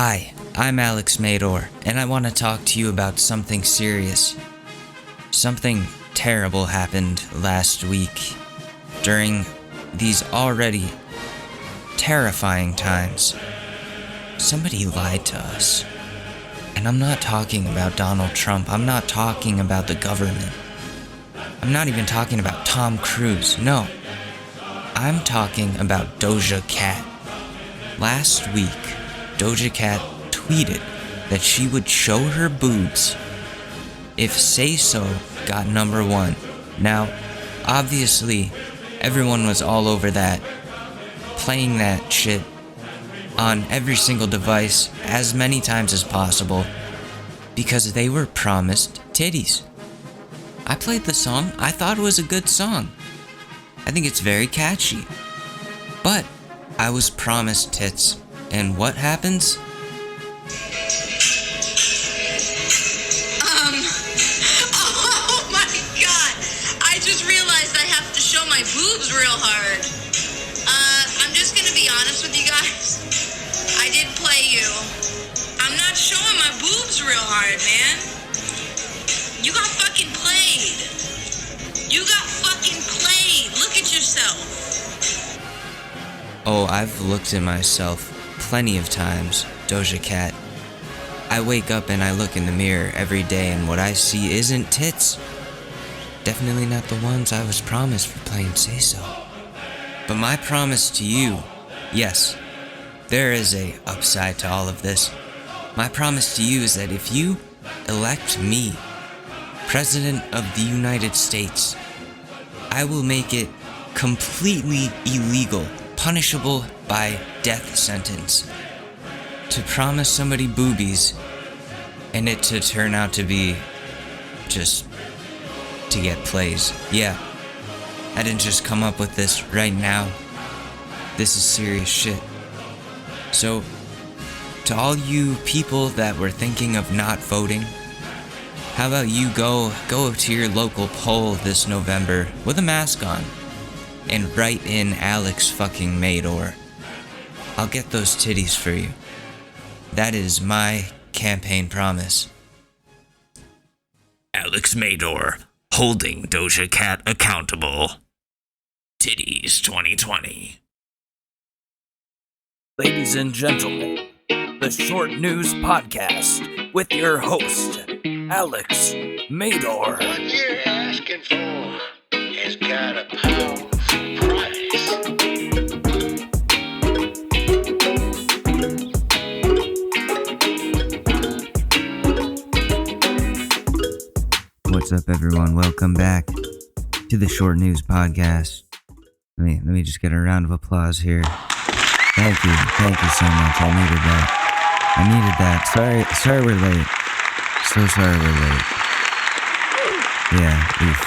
Hi, I'm Alex Mador, and I want to talk to you about something serious. Something terrible happened last week during these already terrifying times. Somebody lied to us. And I'm not talking about Donald Trump. I'm not talking about the government. I'm not even talking about Tom Cruise. No. I'm talking about Doja Cat. Last week, Doja Cat tweeted that she would show her boobs if Say So got number one. Now, obviously, everyone was all over that, playing that shit on every single device as many times as possible because they were promised titties. I played the song. I thought it was a good song. I think it's very catchy. But I was promised tits. And what happens? Oh my god! I just realized I have to show my boobs real hard. I'm just gonna be honest with you guys. I did play you. I'm not showing my boobs real hard, man. You got fucking played. You got fucking played. Look at yourself. Oh, I've looked at myself plenty of times, Doja Cat. I wake up and I look in the mirror every day and what I see isn't tits. Definitely not the ones I was promised for playing Say So. But my promise to you, yes, there is a upside to all of this. My promise to you is that if you elect me President of the United States, I will make it completely illegal, punishable by death sentence, to promise somebody boobies and it to turn out to be just to get plays. Yeah, I didn't just come up with this right now. This is serious shit. So, to all you people that were thinking of not voting, how about you go to your local poll this November with a mask on and write in Alex fucking Mador. I'll get those titties for you. That is my campaign promise. Alex Mador, holding Doja Cat accountable. Titties 2020. Ladies and gentlemen, the Short News Podcast with your host, Alex Mador. What you're asking for has got a powerful price. What's up, everyone? Welcome back to the Short News Podcast. Let me just get a round of applause here. Thank you so much. I needed that. Sorry we're late. So sorry we're late. Yeah, oof.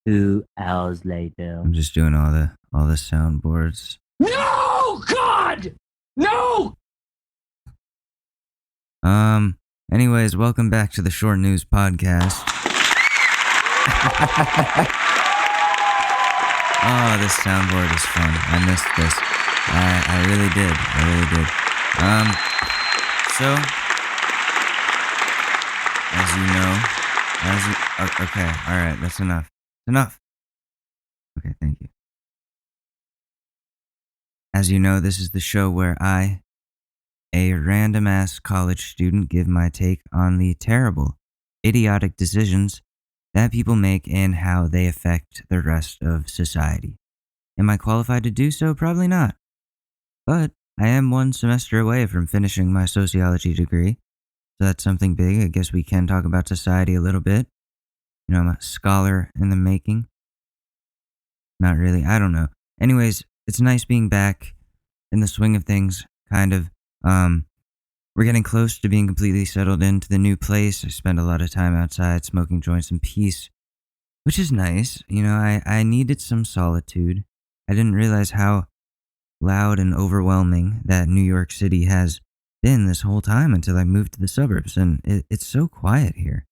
2 hours later. I'm just doing all the soundboards. No! God! No! Anyways, welcome back to the Short News Podcast. Oh, this soundboard is fun. I missed this. I really did. So, as you know, okay, alright, that's enough. Enough. Okay, thank you. As you know, this is the show where I, a random-ass college student, give my take on the terrible, idiotic decisions that people make and how they affect the rest of society. Am I qualified to do so? Probably not. But I am 1 semester away from finishing my sociology degree, so that's something big. I guess we can talk about society a little bit. You know, I'm a scholar in the making. Not really, I don't know. Anyways, it's nice being back in the swing of things, kind of. We're getting close to being completely settled into the new place. I spend a lot of time outside smoking joints in peace, which is nice. You know, I needed some solitude. I didn't realize how loud and overwhelming that New York City has been this whole time until I moved to the suburbs, and it's so quiet here.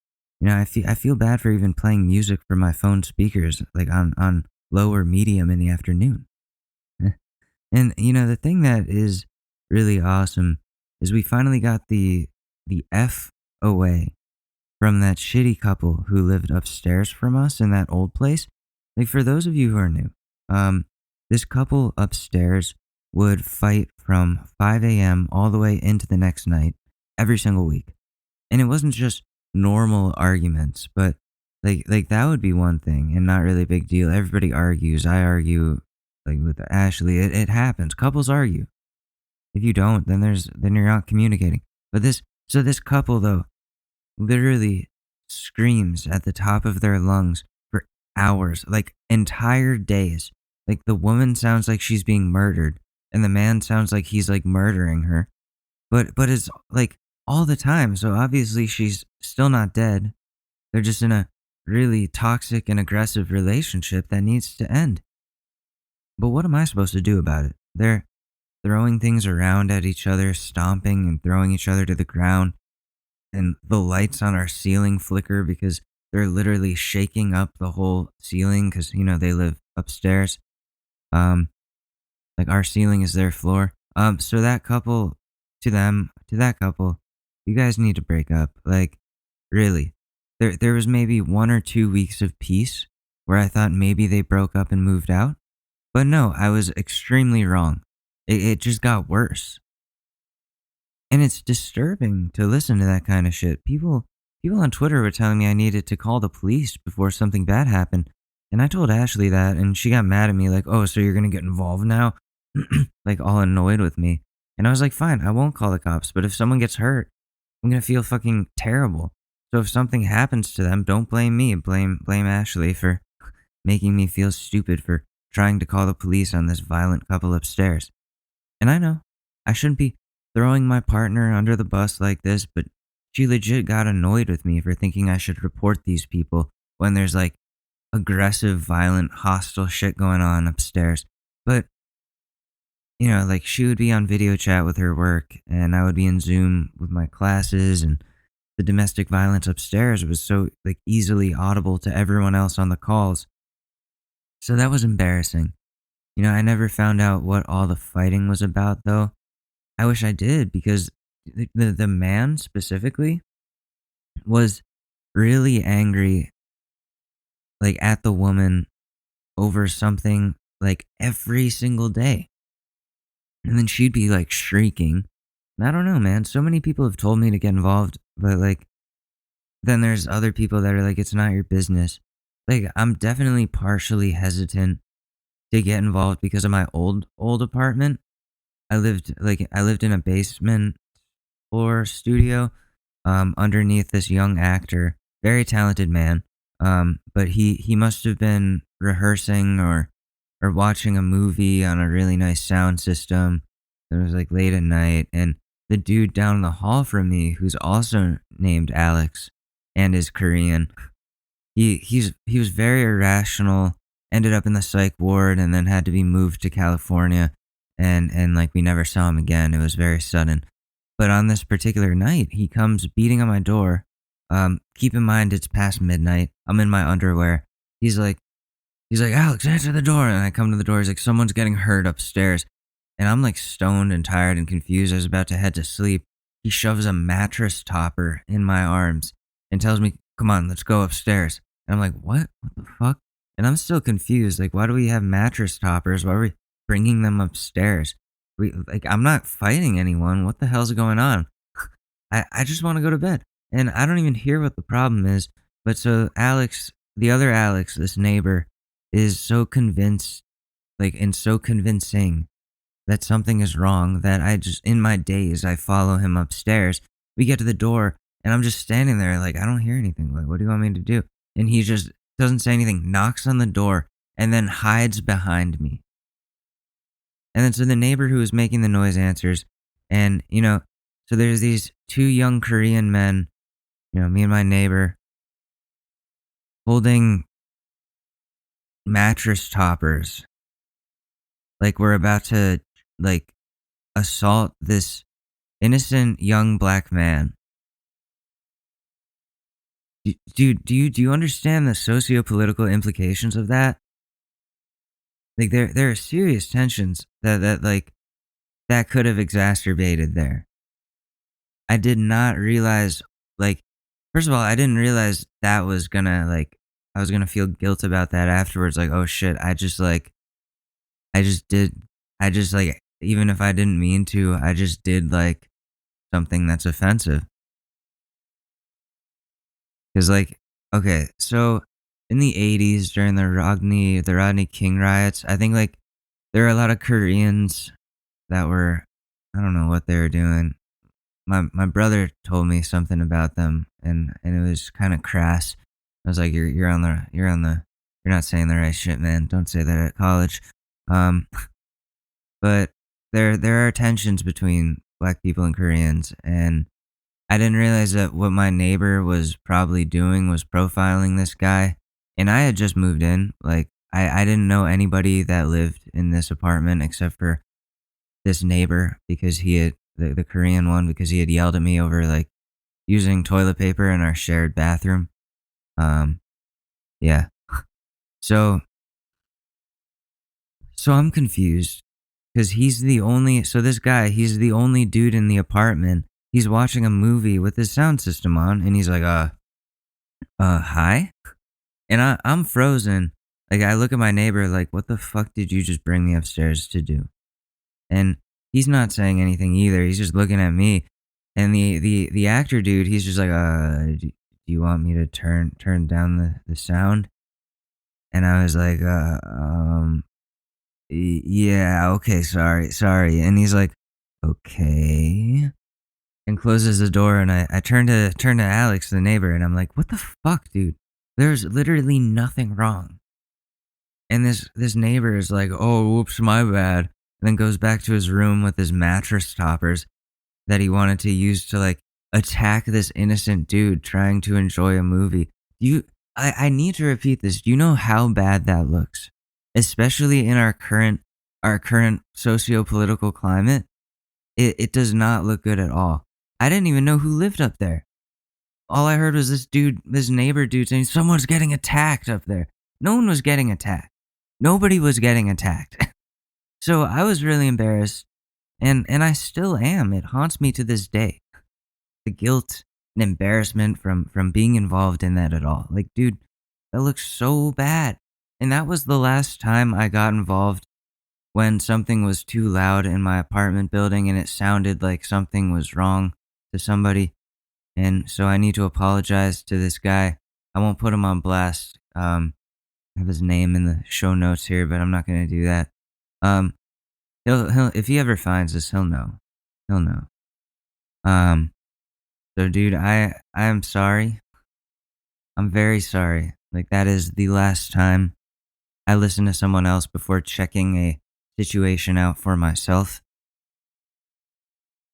I feel bad for even playing music from my phone speakers, like on low or medium in the afternoon. And the thing that is really awesome is we finally got the F away from that shitty couple who lived upstairs from us in that old place. Like, for those of you who are new, um, this couple upstairs would fight from 5 a.m. all the way into the next night every single week. And it wasn't just normal arguments, but like that would be one thing and not really a big deal. Everybody argues. I argue like with Ashley. It happens. Couples argue. If you don't, then you're not communicating. But this couple though literally screams at the top of their lungs for hours, like entire days. Like, the woman sounds like she's being murdered and the man sounds like he's like murdering her. But it's like all the time. So obviously she's still not dead. They're just in a really toxic and aggressive relationship that needs to end. But what am I supposed to do about it? They're throwing things around at each other, stomping and throwing each other to the ground. And the lights on our ceiling flicker because they're literally shaking up the whole ceiling because, they live upstairs. Um, like, our ceiling is their floor. So that couple, to that couple, you guys need to break up. Like, really. There was maybe 1 or 2 weeks of peace where I thought maybe they broke up and moved out. But no, I was extremely wrong. It just got worse. And it's disturbing to listen to that kind of shit. People on Twitter were telling me I needed to call the police before something bad happened. And I told Ashley that, and she got mad at me like, "Oh, so you're going to get involved now?" Like, all annoyed with me. And I was like, "Fine, I won't call the cops, but if someone gets hurt, I'm going to feel fucking terrible. So if something happens to them, don't blame me. Blame Ashley for making me feel stupid for trying to call the police on this violent couple upstairs." And I know I shouldn't be throwing my partner under the bus like this, but she legit got annoyed with me for thinking I should report these people when there's like aggressive, violent, hostile shit going on upstairs. But, like, she would be on video chat with her work and I would be in Zoom with my classes, and the domestic violence upstairs was so like easily audible to everyone else on the calls. So that was embarrassing. I never found out what all the fighting was about though. I wish I did, because the man specifically was really angry, like, at the woman over something like every single day. And then she'd be like shrieking. And I don't know, man. So many people have told me to get involved, but like, then there's other people that are like, it's not your business. Like, I'm definitely partially hesitant to get involved because of my old apartment. I lived in a basement floor studio underneath this young actor, very talented man. But he must have been rehearsing or watching a movie on a really nice sound system. It was like late at night, and the dude down the hall from me, who's also named Alex and is Korean, he was very irrational. Ended up in the psych ward and then had to be moved to California, and like, we never saw him again. It was very sudden. But on this particular night, he comes beating on my door. Keep in mind it's past midnight. I'm in my underwear. He's like, "Alex, answer the door." And I come to the door. He's like, "Someone's getting hurt upstairs." And I'm like stoned and tired and confused. I was about to head to sleep. He shoves a mattress topper in my arms and tells me, "Come on, let's go upstairs." And I'm like, "What? What the fuck?" And I'm still confused. Like, why do we have mattress toppers? Why are we bringing them upstairs? I'm not fighting anyone. What the hell's going on? I just want to go to bed. And I don't even hear what the problem is. But so Alex, the other Alex, this neighbor, is so convinced, like, and so convincing that something is wrong that I just, in my daze, I follow him upstairs. We get to the door and I'm just standing there like, I don't hear anything. Like, what do you want me to do? And he just doesn't say anything, knocks on the door, and then hides behind me. And then so the neighbor who was making the noise answers, and, so there's these two young Korean men, me and my neighbor, holding mattress toppers. Like, we're about to, like, assault this innocent young black man. Do you understand the socio-political implications of that? Like there are serious tensions that could have exacerbated there. I did not realize, like, first of all, I didn't realize that was gonna, like, I was gonna feel guilt about that afterwards. Like, oh shit, I just did, I just, like, even if I didn't mean to, I just did, like, something that's offensive. Cause, like, okay, so in the 80s during the Rodney King riots, I think, like, there were a lot of Koreans that were, I don't know what they were doing. My brother told me something about them, and it was kind of crass. I was like, you're not saying the right shit, man. Don't say that at college. Um, but there are tensions between black people and Koreans, and I didn't realize that what my neighbor was probably doing was profiling this guy, and I had just moved in. Like I didn't know anybody that lived in this apartment except for this neighbor because he had the Korean one because he had yelled at me over like using toilet paper in our shared bathroom. Um, yeah. So I'm confused because this guy, he's the only dude in the apartment. He's watching a movie with his sound system on, and he's like, hi? And I'm frozen. Like, I look at my neighbor like, what the fuck did you just bring me upstairs to do? And he's not saying anything either. He's just looking at me. And the actor dude, he's just like, do you want me to turn down the sound? And I was like, yeah, okay, sorry. And he's like, okay. And closes the door, and I turn to Alex, the neighbor, and I'm like, what the fuck, dude? There's literally nothing wrong. And this neighbor is like, oh, whoops, my bad. And then goes back to his room with his mattress toppers that he wanted to use to like attack this innocent dude trying to enjoy a movie. I need to repeat this. Do you know how bad that looks? Especially in our current socio-political climate. It does not look good at all. I didn't even know who lived up there. All I heard was this neighbor dude saying someone's getting attacked up there. No one was getting attacked. Nobody was getting attacked. So I was really embarrassed, and I still am. It haunts me to this day. The guilt and embarrassment from being involved in that at all. Like, dude, that looks so bad. And that was the last time I got involved when something was too loud in my apartment building and it sounded like something was wrong to somebody. And so I need to apologize to this guy. I won't put him on blast. I have his name in the show notes here, but I'm not going to do that. He'll if he ever finds this, he'll know. He'll know. So dude, I am sorry. I'm very sorry. Like, that is the last time I listen to someone else before checking a situation out for myself.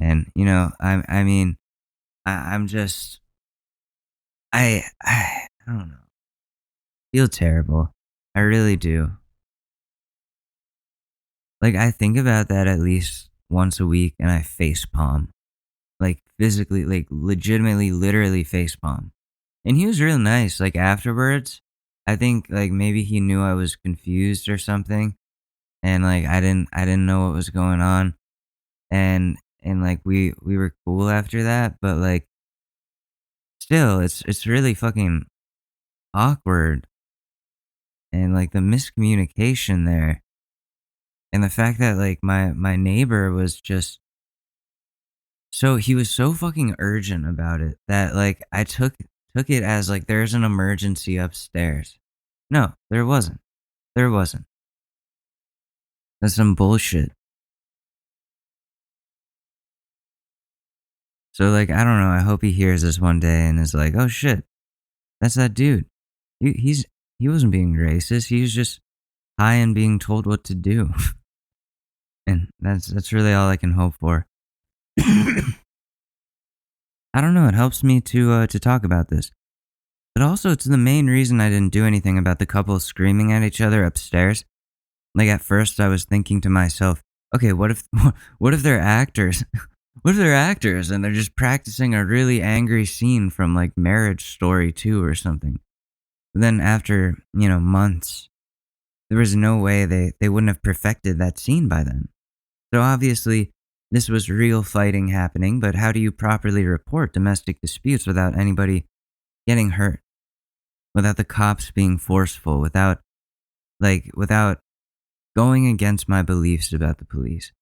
And I'm just I don't know. Feel terrible. I really do. Like, I think about that at least once a week and I face palm. Like, physically, like, legitimately, literally face palm. And he was real nice. Like, afterwards, I think, like, maybe he knew I was confused or something. And, like, I didn't know what was going on. And like, we were cool after that. But, like, still, it's really fucking awkward. And, like, the miscommunication there. And the fact that, like, my neighbor was just he was so fucking urgent about it that, like, I took it as, like, there's an emergency upstairs. No, there wasn't. There wasn't. That's some bullshit. So, like, I don't know. I hope he hears this one day and is like, oh shit, that's that dude. He wasn't being racist. He was just high and being told what to do. And that's really all I can hope for. I don't know. It helps me to talk about this, but also it's the main reason I didn't do anything about the couple screaming at each other upstairs. Like, at first, I was thinking to myself, okay, what if they're actors? What if they're actors and they're just practicing a really angry scene from like Marriage Story 2 or something? But then after, months, there was no way they wouldn't have perfected that scene by then. So obviously, this was real fighting happening, but how do you properly report domestic disputes without anybody getting hurt? Without the cops being forceful, without going against my beliefs about the police.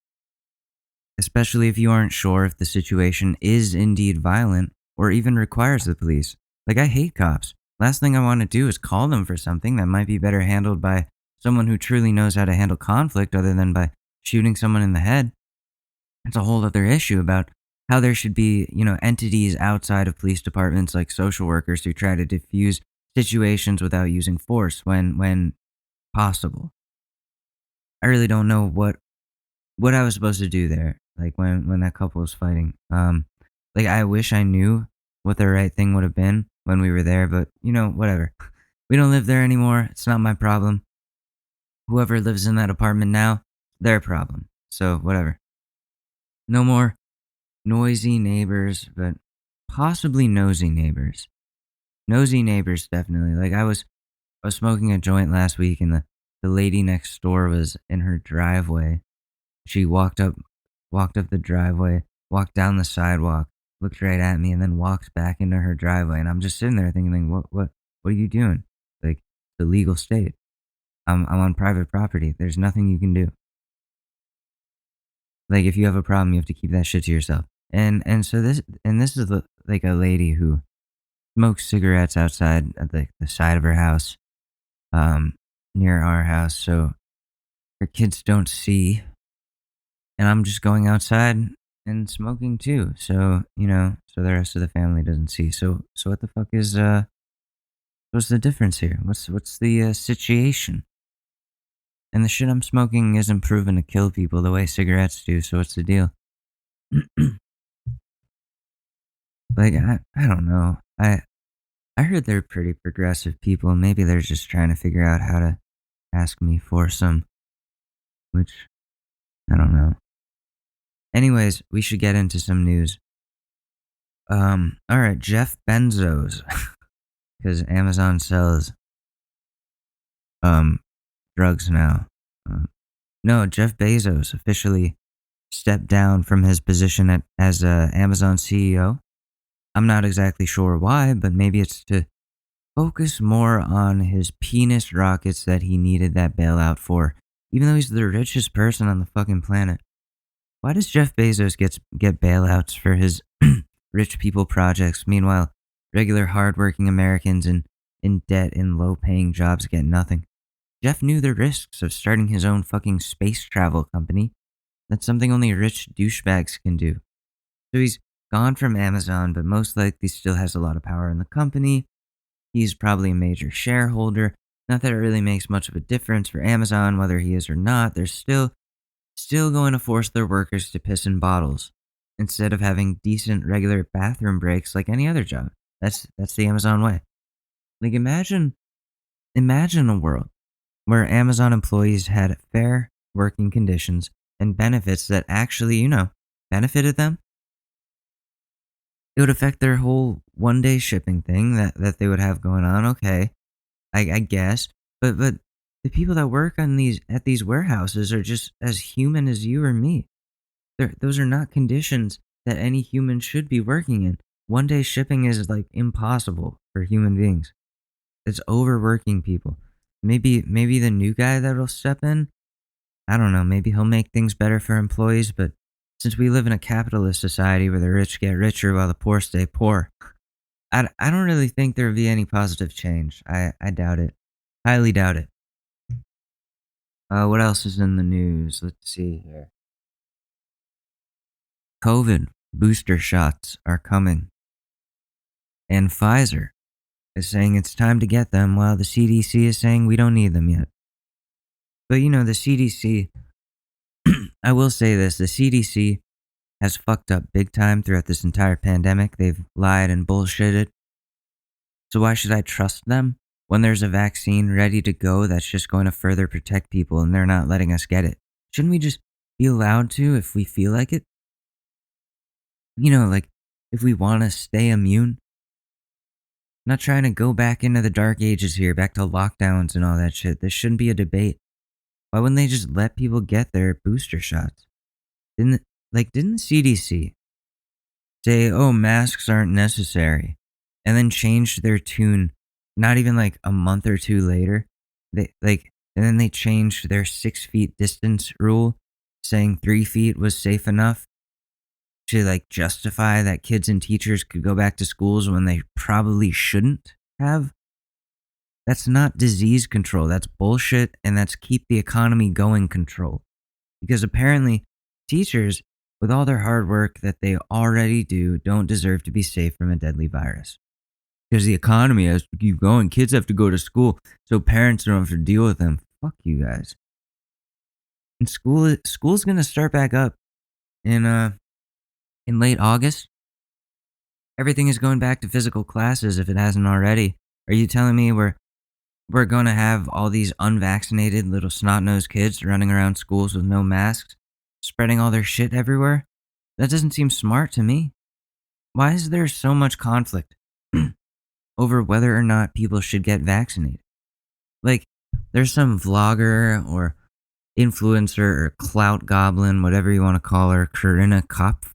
Especially if you aren't sure if the situation is indeed violent or even requires the police. Like, I hate cops. Last thing I want to do is call them for something that might be better handled by someone who truly knows how to handle conflict other than by shooting someone in the head. It's a whole other issue about how there should be, entities outside of police departments like social workers who try to diffuse situations without using force when possible. I really don't know what I was supposed to do there, like when that couple was fighting. I wish I knew what the right thing would have been when we were there, but whatever. We don't live there anymore. It's not my problem. Whoever lives in that apartment now, their problem. So whatever. No more noisy neighbors, but possibly nosy neighbors. Nosy neighbors, definitely. Like I was smoking a joint last week, and the lady next door was in her driveway. She walked up the driveway, walked down the sidewalk, looked right at me, and then walked back into her driveway. And I'm just sitting there thinking, what are you doing? Like, the legal state. I'm on private property. There's nothing you can do. Like, if you have a problem, you have to keep that shit to yourself. And so this is like a lady who smokes cigarettes outside at the side of her house, near our house, so her kids don't see. And I'm just going outside and smoking too. So, so the rest of the family doesn't see. So what the fuck is, what's the difference here? What's the situation? And the shit I'm smoking isn't proven to kill people the way cigarettes do. So what's the deal? Like, I don't know. I heard they're pretty progressive people. Maybe they're just trying to figure out how to ask me for some, which I don't know. Anyways, we should get into some news. Alright, Jeff Bezos, because Amazon sells, drugs now. No, Jeff Bezos officially stepped down from his position as Amazon CEO. I'm not exactly sure why, but maybe it's to focus more on his penis rockets that he needed that bailout for, even though he's the richest person on the fucking planet. Why does Jeff Bezos get bailouts for his rich people projects? Meanwhile, regular hardworking Americans in debt in low-paying jobs get nothing. Jeff knew the risks of starting his own fucking space travel company. That's something only rich douchebags can do. So he's gone from Amazon, but most likely still has a lot of power in the company. He's probably a major shareholder. Not that it really makes much of a difference for Amazon whether he is or not. They're still going to force their workers to piss in bottles instead of having decent regular bathroom breaks like any other job. That's the Amazon way. Like, imagine a world where Amazon employees had fair working conditions and benefits that actually, benefited them. It would affect their whole one-day shipping thing that they would have going on. Okay, I guess, but the people that work at these warehouses are just as human as you or me. Those are not conditions that any human should be working in. One-day shipping is like impossible for human beings. It's overworking people. Maybe the new guy that'll step in, I don't know, maybe he'll make things better for employees, but since we live in a capitalist society where the rich get richer while the poor stay poor, I don't really think there would be any positive change. I doubt it. Highly doubt it. What else is in the news? Let's see here. COVID booster shots are coming. And Pfizer is saying it's time to get them, while the CDC is saying we don't need them yet. But the CDC, I will say this, the CDC has fucked up big time throughout this entire pandemic. They've lied and bullshitted. So why should I trust them when there's a vaccine ready to go that's just going to further protect people and they're not letting us get it? Shouldn't we just be allowed to if we feel like it? Like if we want to stay immune, not trying to go back into the dark ages here, back to lockdowns and all that shit. This shouldn't be a debate. Why wouldn't they just let people get their booster shots? Didn't the CDC say, "Oh, masks aren't necessary," and then changed their tune? Not even like a month or two later, and then they changed their 6 feet distance rule, saying 3 feet was safe enough to like justify that kids and teachers could go back to schools when they probably shouldn't have. That's not disease control. That's bullshit, and that's keep the economy going control. Because apparently, teachers, with all their hard work that they already do, don't deserve to be safe from a deadly virus. Because the economy has to keep going. Kids have to go to school, so parents don't have to deal with them. Fuck you guys. And school's gonna start back up in late August. Everything is going back to physical classes if it hasn't already. Are you telling me we're going to have all these unvaccinated little snot-nosed kids running around schools with no masks, spreading all their shit everywhere? That doesn't seem smart to me. Why is there so much conflict over whether or not people should get vaccinated? Like, there's some vlogger or influencer or clout goblin, whatever you want to call her, Corinna Kopf,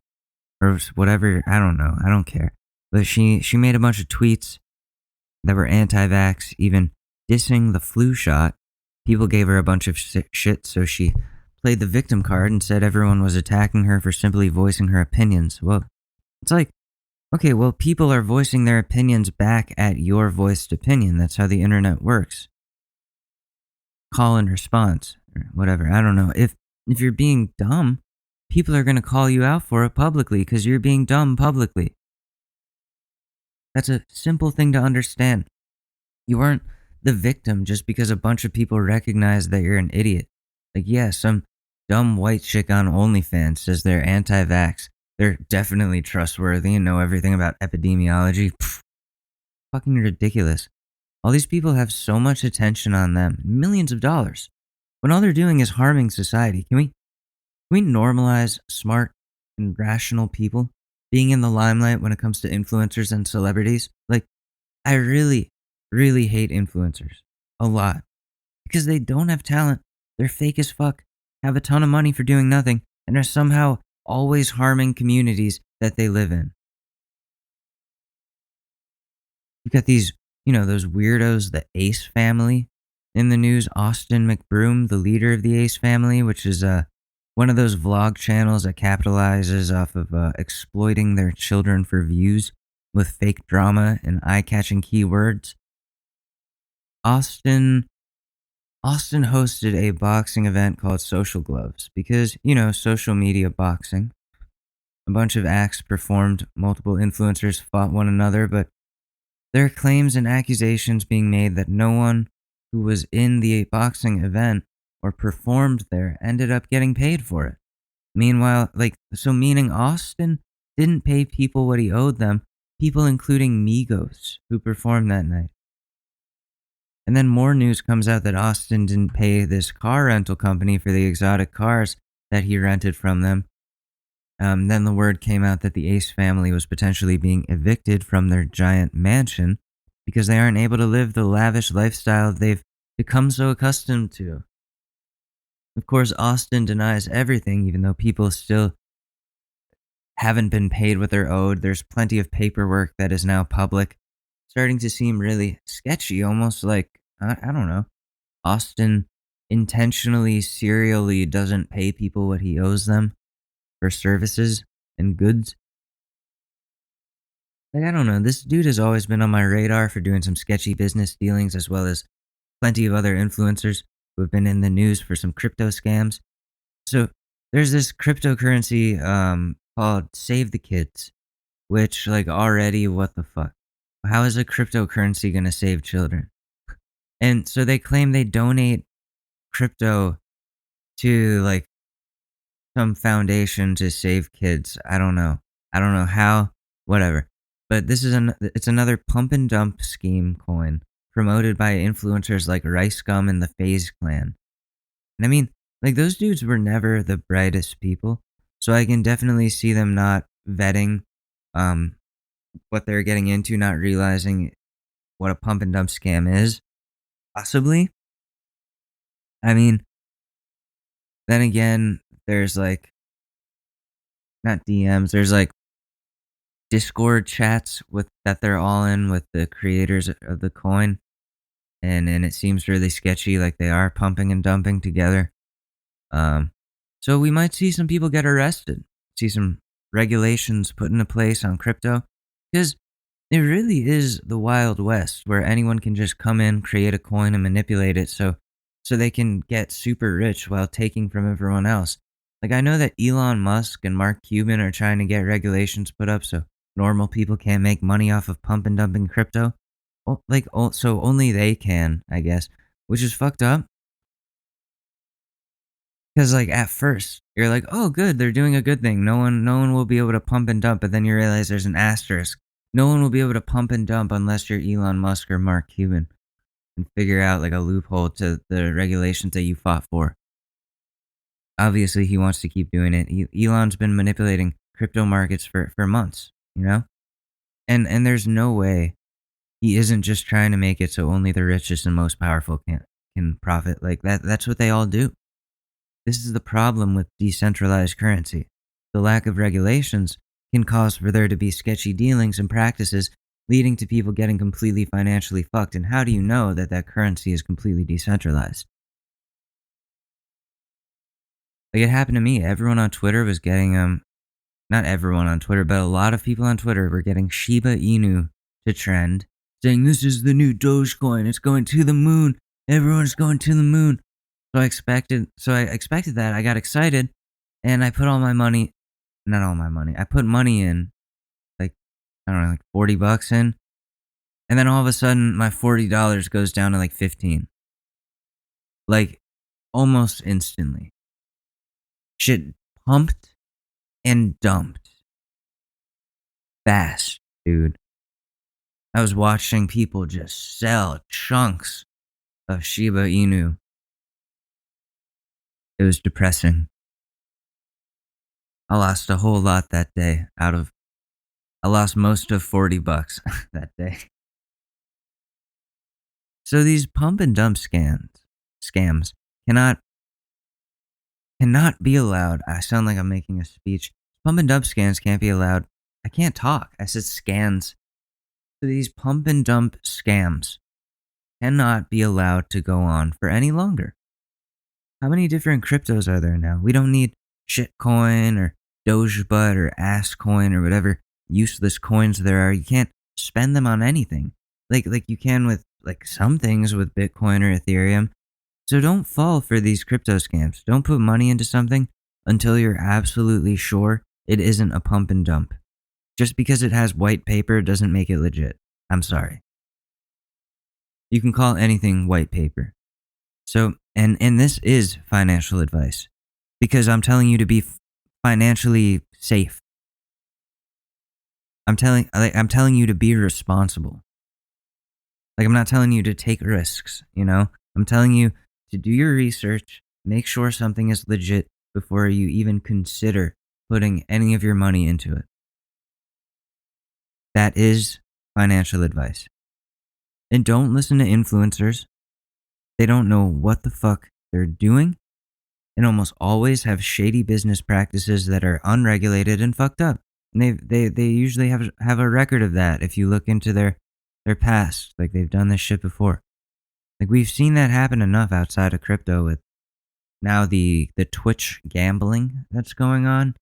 or whatever, I don't know, I don't care. But she made a bunch of tweets that were anti-vax, even dissing the flu shot. People gave her a bunch of shit, so she played the victim card and said everyone was attacking her for simply voicing her opinions. Well, it's like, okay, well, people are voicing their opinions back at your voiced opinion. That's how the internet works. Call and response, or whatever, I don't know. If you're being dumb, people are going to call you out for it publicly because you're being dumb publicly. That's a simple thing to understand. You aren't the victim just because a bunch of people recognize that you're an idiot. Like, yeah, some dumb white chick on OnlyFans says they're anti-vax. They're definitely trustworthy and know everything about epidemiology. Pfft, fucking ridiculous. All these people have so much attention on them, millions of dollars, when all they're doing is harming society. Can we normalize smart and rational people being in the limelight when it comes to influencers and celebrities? Like, I really, really hate influencers a lot because they don't have talent. They're fake as fuck, have a ton of money for doing nothing, and are somehow always harming communities that they live in. You've got these, those weirdos, the Ace family in the news. Austin McBroom, the leader of the Ace family, which is one of those vlog channels that capitalizes off of exploiting their children for views with fake drama and eye-catching keywords. Austin hosted a boxing event called Social Gloves because, social media boxing. A bunch of acts performed, multiple influencers fought one another, but there are claims and accusations being made that no one who was in the boxing event or performed there ended up getting paid for it. Meanwhile, meaning Austin didn't pay people what he owed them, people including Migos who performed that night. And then more news comes out that Austin didn't pay this car rental company for the exotic cars that he rented from them. Then the word came out that the Ace family was potentially being evicted from their giant mansion because they aren't able to live the lavish lifestyle they've become so accustomed to. Of course, Austin denies everything, even though people still haven't been paid what they're owed. There's plenty of paperwork that is now public, starting to seem really sketchy, almost like, I don't know, Austin intentionally, serially doesn't pay people what he owes them for services and goods. I don't know, this dude has always been on my radar for doing some sketchy business dealings, as well as plenty of other influencers who have been in the news for some crypto scams. So there's this cryptocurrency called Save the Kids, which, already, what the fuck? How is a cryptocurrency going to save children? And so they claim they donate crypto to, some foundation to save kids. I don't know how, whatever. But it's another pump and dump scheme coin promoted by influencers like Rice Gum and the FaZe Clan. And I mean, those dudes were never the brightest people, so I can definitely see them not vetting what they're getting into, not realizing what a pump and dump scam is. Possibly. I mean, then again, there's like not DMs, there's like Discord chats with that they're all in with the creators of the coin. And it seems really sketchy, like they are pumping and dumping together. So we might see some people get arrested, see some regulations put into place on crypto, because it really is the Wild West where anyone can just come in, create a coin, and manipulate it so they can get super rich while taking from everyone else. Like, I know that Elon Musk and Mark Cuban are trying to get regulations put up so normal people can't make money off of pump and dumping crypto. So only they can, I guess, which is fucked up. Because like at first you're like, oh, good, they're doing a good thing. No one will be able to pump and dump. But then you realize there's an asterisk. No one will be able to pump and dump unless you're Elon Musk or Mark Cuban, and figure out like a loophole to the regulations that you fought for. Obviously, he wants to keep doing it. Elon's been manipulating crypto markets for months, you know, and there's no way he isn't just trying to make it so only the richest and most powerful can profit. Like that's what they all do. This is the problem with decentralized currency. The lack of regulations can cause for there to be sketchy dealings and practices leading to people getting completely financially fucked. And how do you know that currency is completely decentralized? Like, it happened to me. Everyone on Twitter was getting not everyone on Twitter, but a lot of people on Twitter were getting Shiba Inu to trend, saying this is the new Dogecoin. It's going to the moon. Everyone's going to the moon. So I expected that. I got excited, and I put all my money, not all my money. I put money in, like, I don't know, like $40 in, and then all of a sudden my $40 goes down to like 15, like almost instantly. Shit pumped and dumped fast, dude. I was watching people just sell chunks of Shiba Inu. It was depressing. I lost a whole lot that day I lost most of $40 that day. So these pump and dump scams cannot be allowed. I sound like I'm making a speech. Pump and dump scams can't be allowed. I can't talk. I said scans. So these pump and dump scams cannot be allowed to go on for any longer. How many different cryptos are there now? We don't need shitcoin or Dogebutt or Asscoin or whatever useless coins there are. You can't spend them on anything. Like you can with like some things with Bitcoin or Ethereum. So don't fall for these crypto scams. Don't put money into something until you're absolutely sure it isn't a pump and dump. Just because it has white paper doesn't make it legit. I'm sorry. You can call anything white paper. So, and this is financial advice, because I'm telling you to be financially safe. I'm telling you to be responsible. Like, I'm not telling you to take risks, you know? I'm telling you to do your research, make sure something is legit before you even consider putting any of your money into it. That is financial advice. And don't listen to influencers. They don't know what the fuck they're doing, and almost always have shady business practices that are unregulated and fucked up. And they usually have a record of that if you look into their past. Like, they've done this shit before. Like, we've seen that happen enough outside of crypto with now the Twitch gambling that's going on.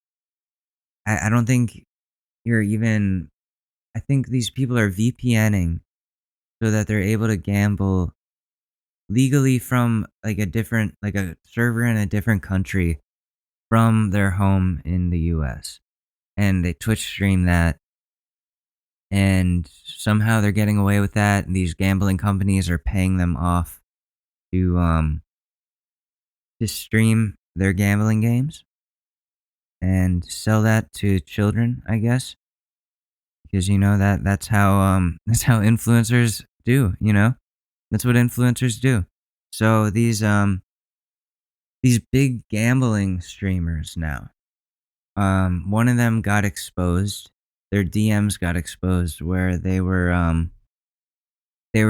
I don't think you're even... I think these people are VPNing so that they're able to gamble legally from like a server in a different country from their home in the US. And they Twitch stream that, and somehow they're getting away with that, and these gambling companies are paying them off to stream their gambling games and sell that to children, I guess. Because you know that's how influencers do, you know? That's what influencers do. So these big gambling streamers now one of them got exposed. Their DMs got exposed where they were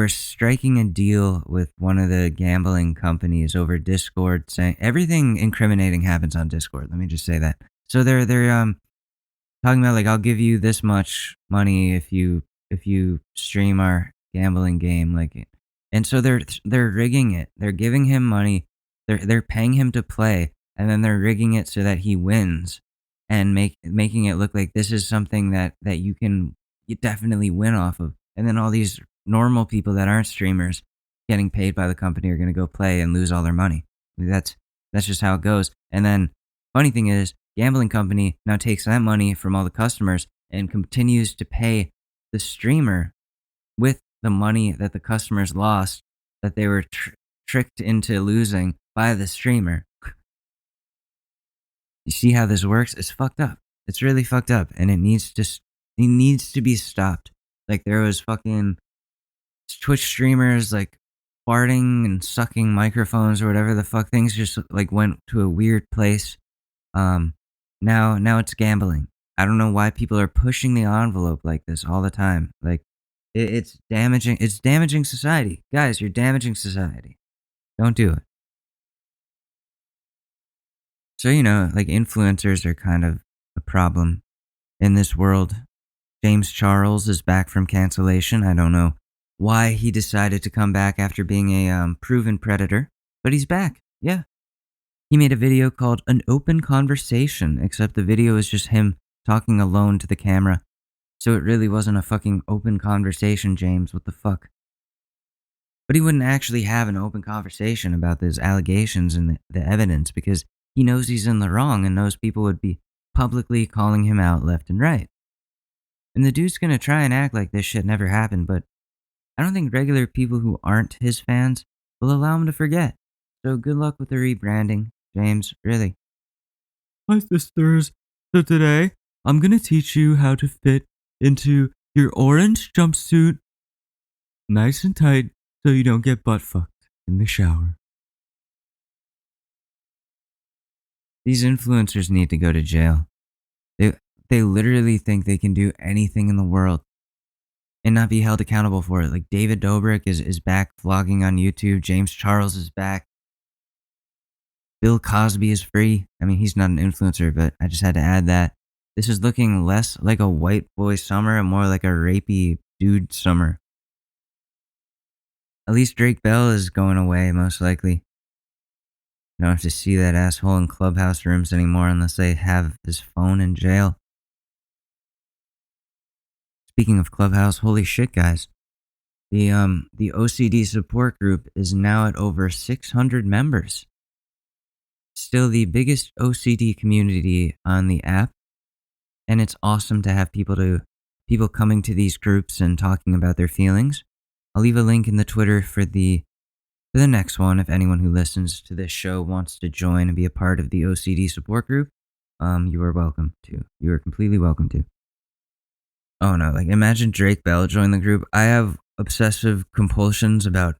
striking a deal with one of the gambling companies over Discord, saying everything incriminating happens on Discord. Let me just say that. So they're talking about like, I'll give you this much money if you stream our gambling game, like, and so they're rigging it. They're giving him money. They're paying him to play, and then they're rigging it so that he wins, and making it look like this is something that you definitely win off of. And then all these normal people that aren't streamers getting paid by the company are going to go play and lose all their money. That's just how it goes. And then funny thing is, gambling company now takes that money from all the customers and continues to pay the streamer with the money that the customers lost, that they were tricked into losing by the streamer. You see how this works? It's fucked up. It's really fucked up, and it needs to be stopped. Like, there was fucking Twitch streamers like farting and sucking microphones or whatever the fuck. Things just like went to a weird place. Now it's gambling. I don't know why people are pushing the envelope like this all the time. Like, it's damaging. It's damaging society, guys. You're damaging society. Don't do it. So, like, influencers are kind of a problem in this world. James Charles is back from cancellation. I don't know why he decided to come back after being a proven predator, but he's back. Yeah. He made a video called An Open Conversation, except the video is just him talking alone to the camera. So it really wasn't a fucking open conversation, James. What the fuck? But he wouldn't actually have an open conversation about those allegations and the evidence because he knows he's in the wrong and knows people would be publicly calling him out left and right. And the dude's gonna try and act like this shit never happened, but I don't think regular people who aren't his fans will allow him to forget. So good luck with the rebranding, James, really. Hi, sisters. So today, I'm gonna teach you how to fit into your orange jumpsuit nice and tight so you don't get butt fucked in the shower. These influencers need to go to jail. They literally think they can do anything in the world and not be held accountable for it. Like, David Dobrik is back vlogging on YouTube. James Charles is back. Bill Cosby is free. I mean, he's not an influencer, but I just had to add that. This is looking less like a white boy summer and more like a rapey dude summer. At least Drake Bell is going away, most likely. You don't have to see that asshole in clubhouse rooms anymore unless they have his phone in jail. Speaking of Clubhouse, holy shit, guys. The OCD support group is now at over 600 members. Still the biggest OCD community on the app, and it's awesome to have people coming to these groups and talking about their feelings. I'll leave a link in the Twitter for the next one if anyone who listens to this show wants to join and be a part of the OCD support group. You are welcome to. You are completely welcome to. Oh no, like, imagine Drake Bell join the group. I have obsessive compulsions about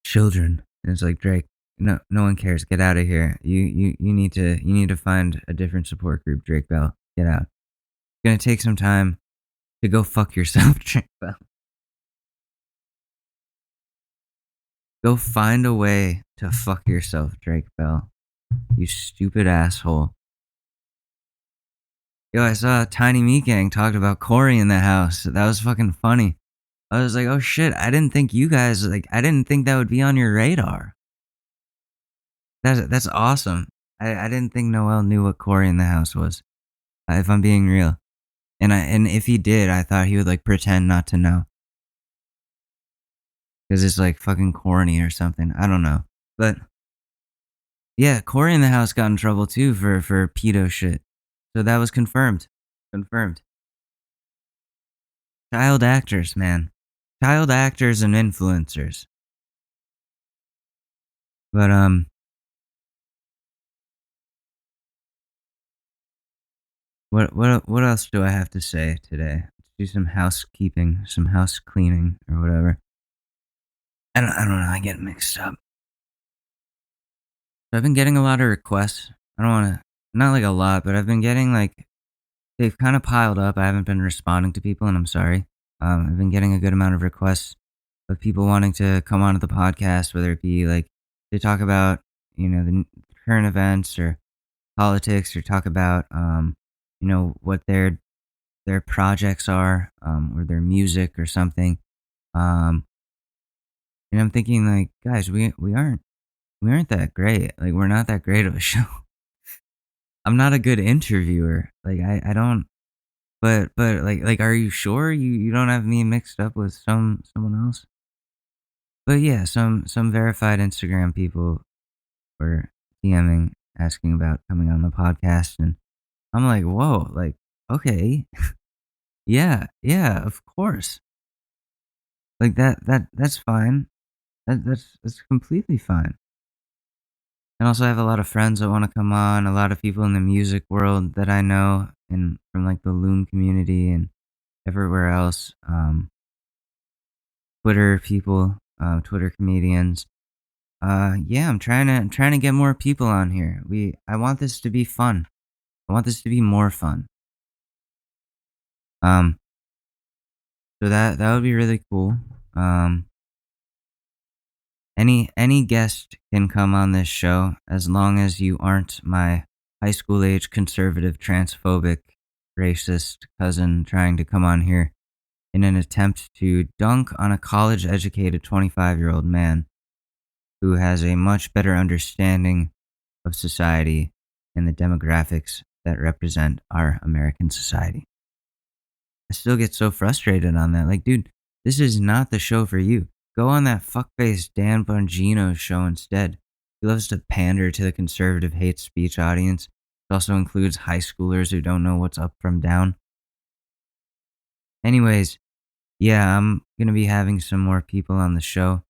children. And it's like, Drake, no one cares. Get out of here. You need to find a different support group, Drake Bell. Get out. It's gonna take some time to go fuck yourself, Drake Bell. Go find a way to fuck yourself, Drake Bell. You stupid asshole. Yo, I saw Tiny Meat Gang talked about Corey in the house. That was fucking funny. I was like, oh shit, I didn't think that would be on your radar. That's awesome. I didn't think Noel knew what Corey in the house was. If I'm being real. And if he did, I thought he would like pretend not to know. Because it's like fucking corny or something. I don't know. But yeah, Corey in the house got in trouble too for pedo shit. So that was confirmed. Confirmed. Child actors, man. Child actors and influencers. But what else do I have to say today? Let's do some housekeeping, some house cleaning or whatever. I don't know, I get mixed up. So I've been getting a lot of requests. I don't want to not like a lot, but I've been getting like they've kind of piled up. I haven't been responding to people, and I'm sorry. I've been getting a good amount of requests of people wanting to come onto the podcast, whether it be like to talk about the current events or politics, or talk about what their projects are, or their music or something. Um, and I'm thinking like, guys, we aren't that great. Like we're not that great of a show. I'm not a good interviewer. Like I don't. But like, are you sure you don't have me mixed up with someone else? But yeah, some verified Instagram people were DMing asking about coming on the podcast, and I'm like, whoa, like okay, yeah, of course, like that's fine. That's completely fine. And also, I have a lot of friends that want to come on. A lot of people in the music world that I know, and from like the Loom community and everywhere else. Twitter people, Twitter comedians. Yeah, I'm trying to get more people on here. I want this to be fun. I want this to be more fun. Um, so that would be really cool. Um, any guest can come on this show as long as you aren't my high school age conservative transphobic racist cousin trying to come on here in an attempt to dunk on a college educated 25-year-old man who has a much better understanding of society and the demographics that represent our American society. I still get so frustrated on that. Like, dude, this is not the show for you. Go on that fuckface Dan Bongino show instead. He loves to pander to the conservative hate speech audience. It also includes high schoolers who don't know what's up from down. Anyways, yeah, I'm going to be having some more people on the show.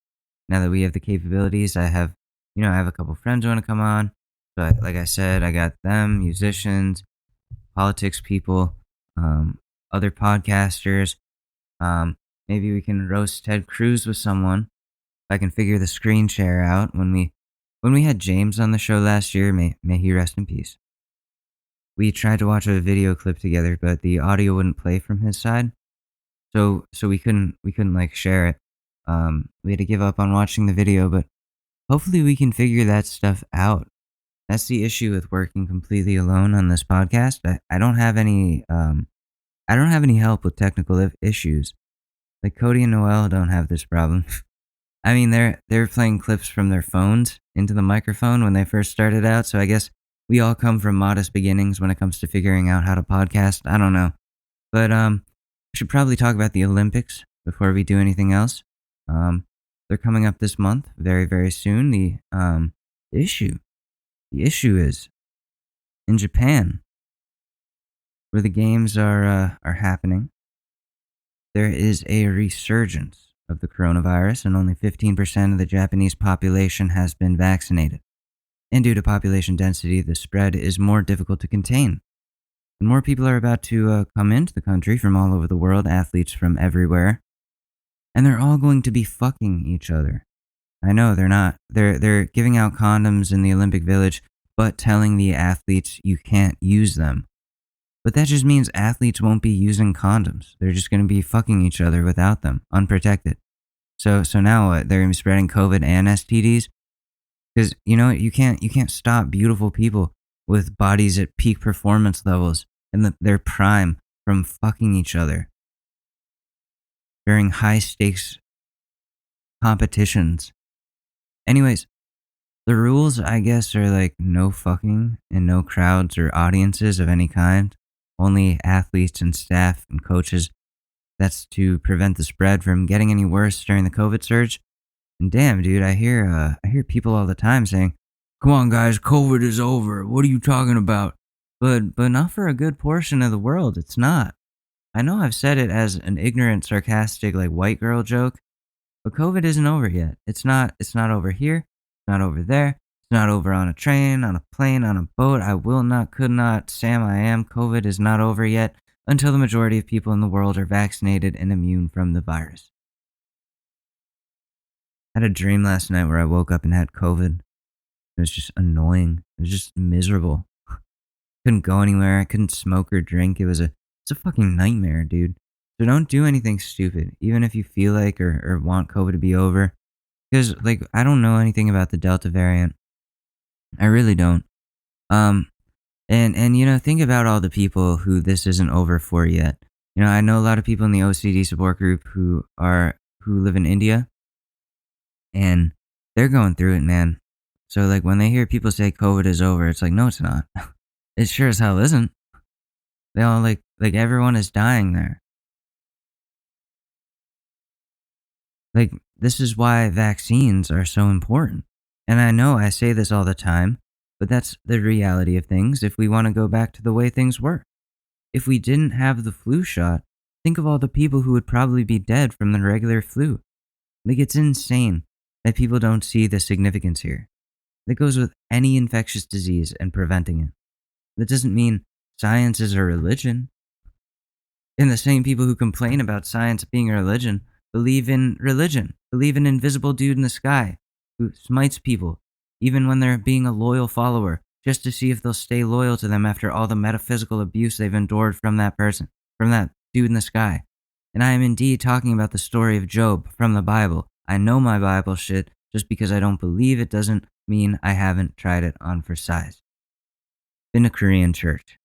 Now that we have the capabilities, I have a couple friends who want to come on. But like I said, I got them, musicians, politics people, other podcasters. Maybe we can roast Ted Cruz with someone. If I can figure the screen share out. When we had James on the show last year, may he rest in peace. We tried to watch a video clip together, but the audio wouldn't play from his side. So we couldn't like share it. We had to give up on watching the video, but hopefully we can figure that stuff out. That's the issue with working completely alone on this podcast. I don't have any help with technical issues. Like Cody and Noel don't have this problem. I mean, they're playing clips from their phones into the microphone when they first started out, so I guess we all come from modest beginnings when it comes to figuring out how to podcast. I don't know. But we should probably talk about the Olympics before we do anything else. They're coming up this month, very, very soon. The issue is in Japan, where the games are happening. There is a resurgence of the coronavirus, and only 15% of the Japanese population has been vaccinated. And due to population density, the spread is more difficult to contain. And more people are about to come into the country from all over the world, athletes from everywhere. And they're all going to be fucking each other. I know they're not. They're giving out condoms in the Olympic Village, but telling the athletes you can't use them. But that just means athletes won't be using condoms. They're just going to be fucking each other without them, unprotected. So now what? They're going to be spreading COVID and STDs? Because, you can't stop beautiful people with bodies at peak performance levels in their prime from fucking each other during high stakes competitions. Anyways, the rules, I guess, are like no fucking and no crowds or audiences of any kind. Only athletes and staff and coaches. That's to prevent the spread from getting any worse during the COVID surge. And damn, dude, I hear people all the time saying, "Come on, guys, COVID is over. What are you talking about?" But not for a good portion of the world. It's not. I know I've said it as an ignorant, sarcastic, like white girl joke, but COVID isn't over yet. It's not over here. It's not over there. It's not over on a train, on a plane, on a boat. I will not, could not, Sam, I am. COVID is not over yet until the majority of people in the world are vaccinated and immune from the virus. I had a dream last night where I woke up and had COVID. It was just annoying. It was just miserable. Couldn't go anywhere. I couldn't smoke or drink. It's a fucking nightmare, dude. So don't do anything stupid, even if you feel like or want COVID to be over. Because, like, I don't know anything about the Delta variant. I really don't. And think about all the people who this isn't over for yet. I know a lot of people in the OCD support group who live in India, and they're going through it, man. So, like, when they hear people say COVID is over, it's like, no, it's not. It sure as hell isn't. They all like everyone is dying there. Like, this is why vaccines are so important. And I know I say this all the time, but that's the reality of things if we want to go back to the way things were. If we didn't have the flu shot, think of all the people who would probably be dead from the regular flu. Like, it's insane that people don't see the significance here. That goes with any infectious disease and preventing it. That doesn't mean science is a religion. And the same people who complain about science being a religion believe in religion, believe in an invisible dude in the sky who smites people, even when they're being a loyal follower, just to see if they'll stay loyal to them after all the metaphysical abuse they've endured from that person, from that dude in the sky. And I am indeed talking about the story of Job from the Bible. I know my Bible shit. Just because I don't believe it doesn't mean I haven't tried it on for size. Been a Korean church.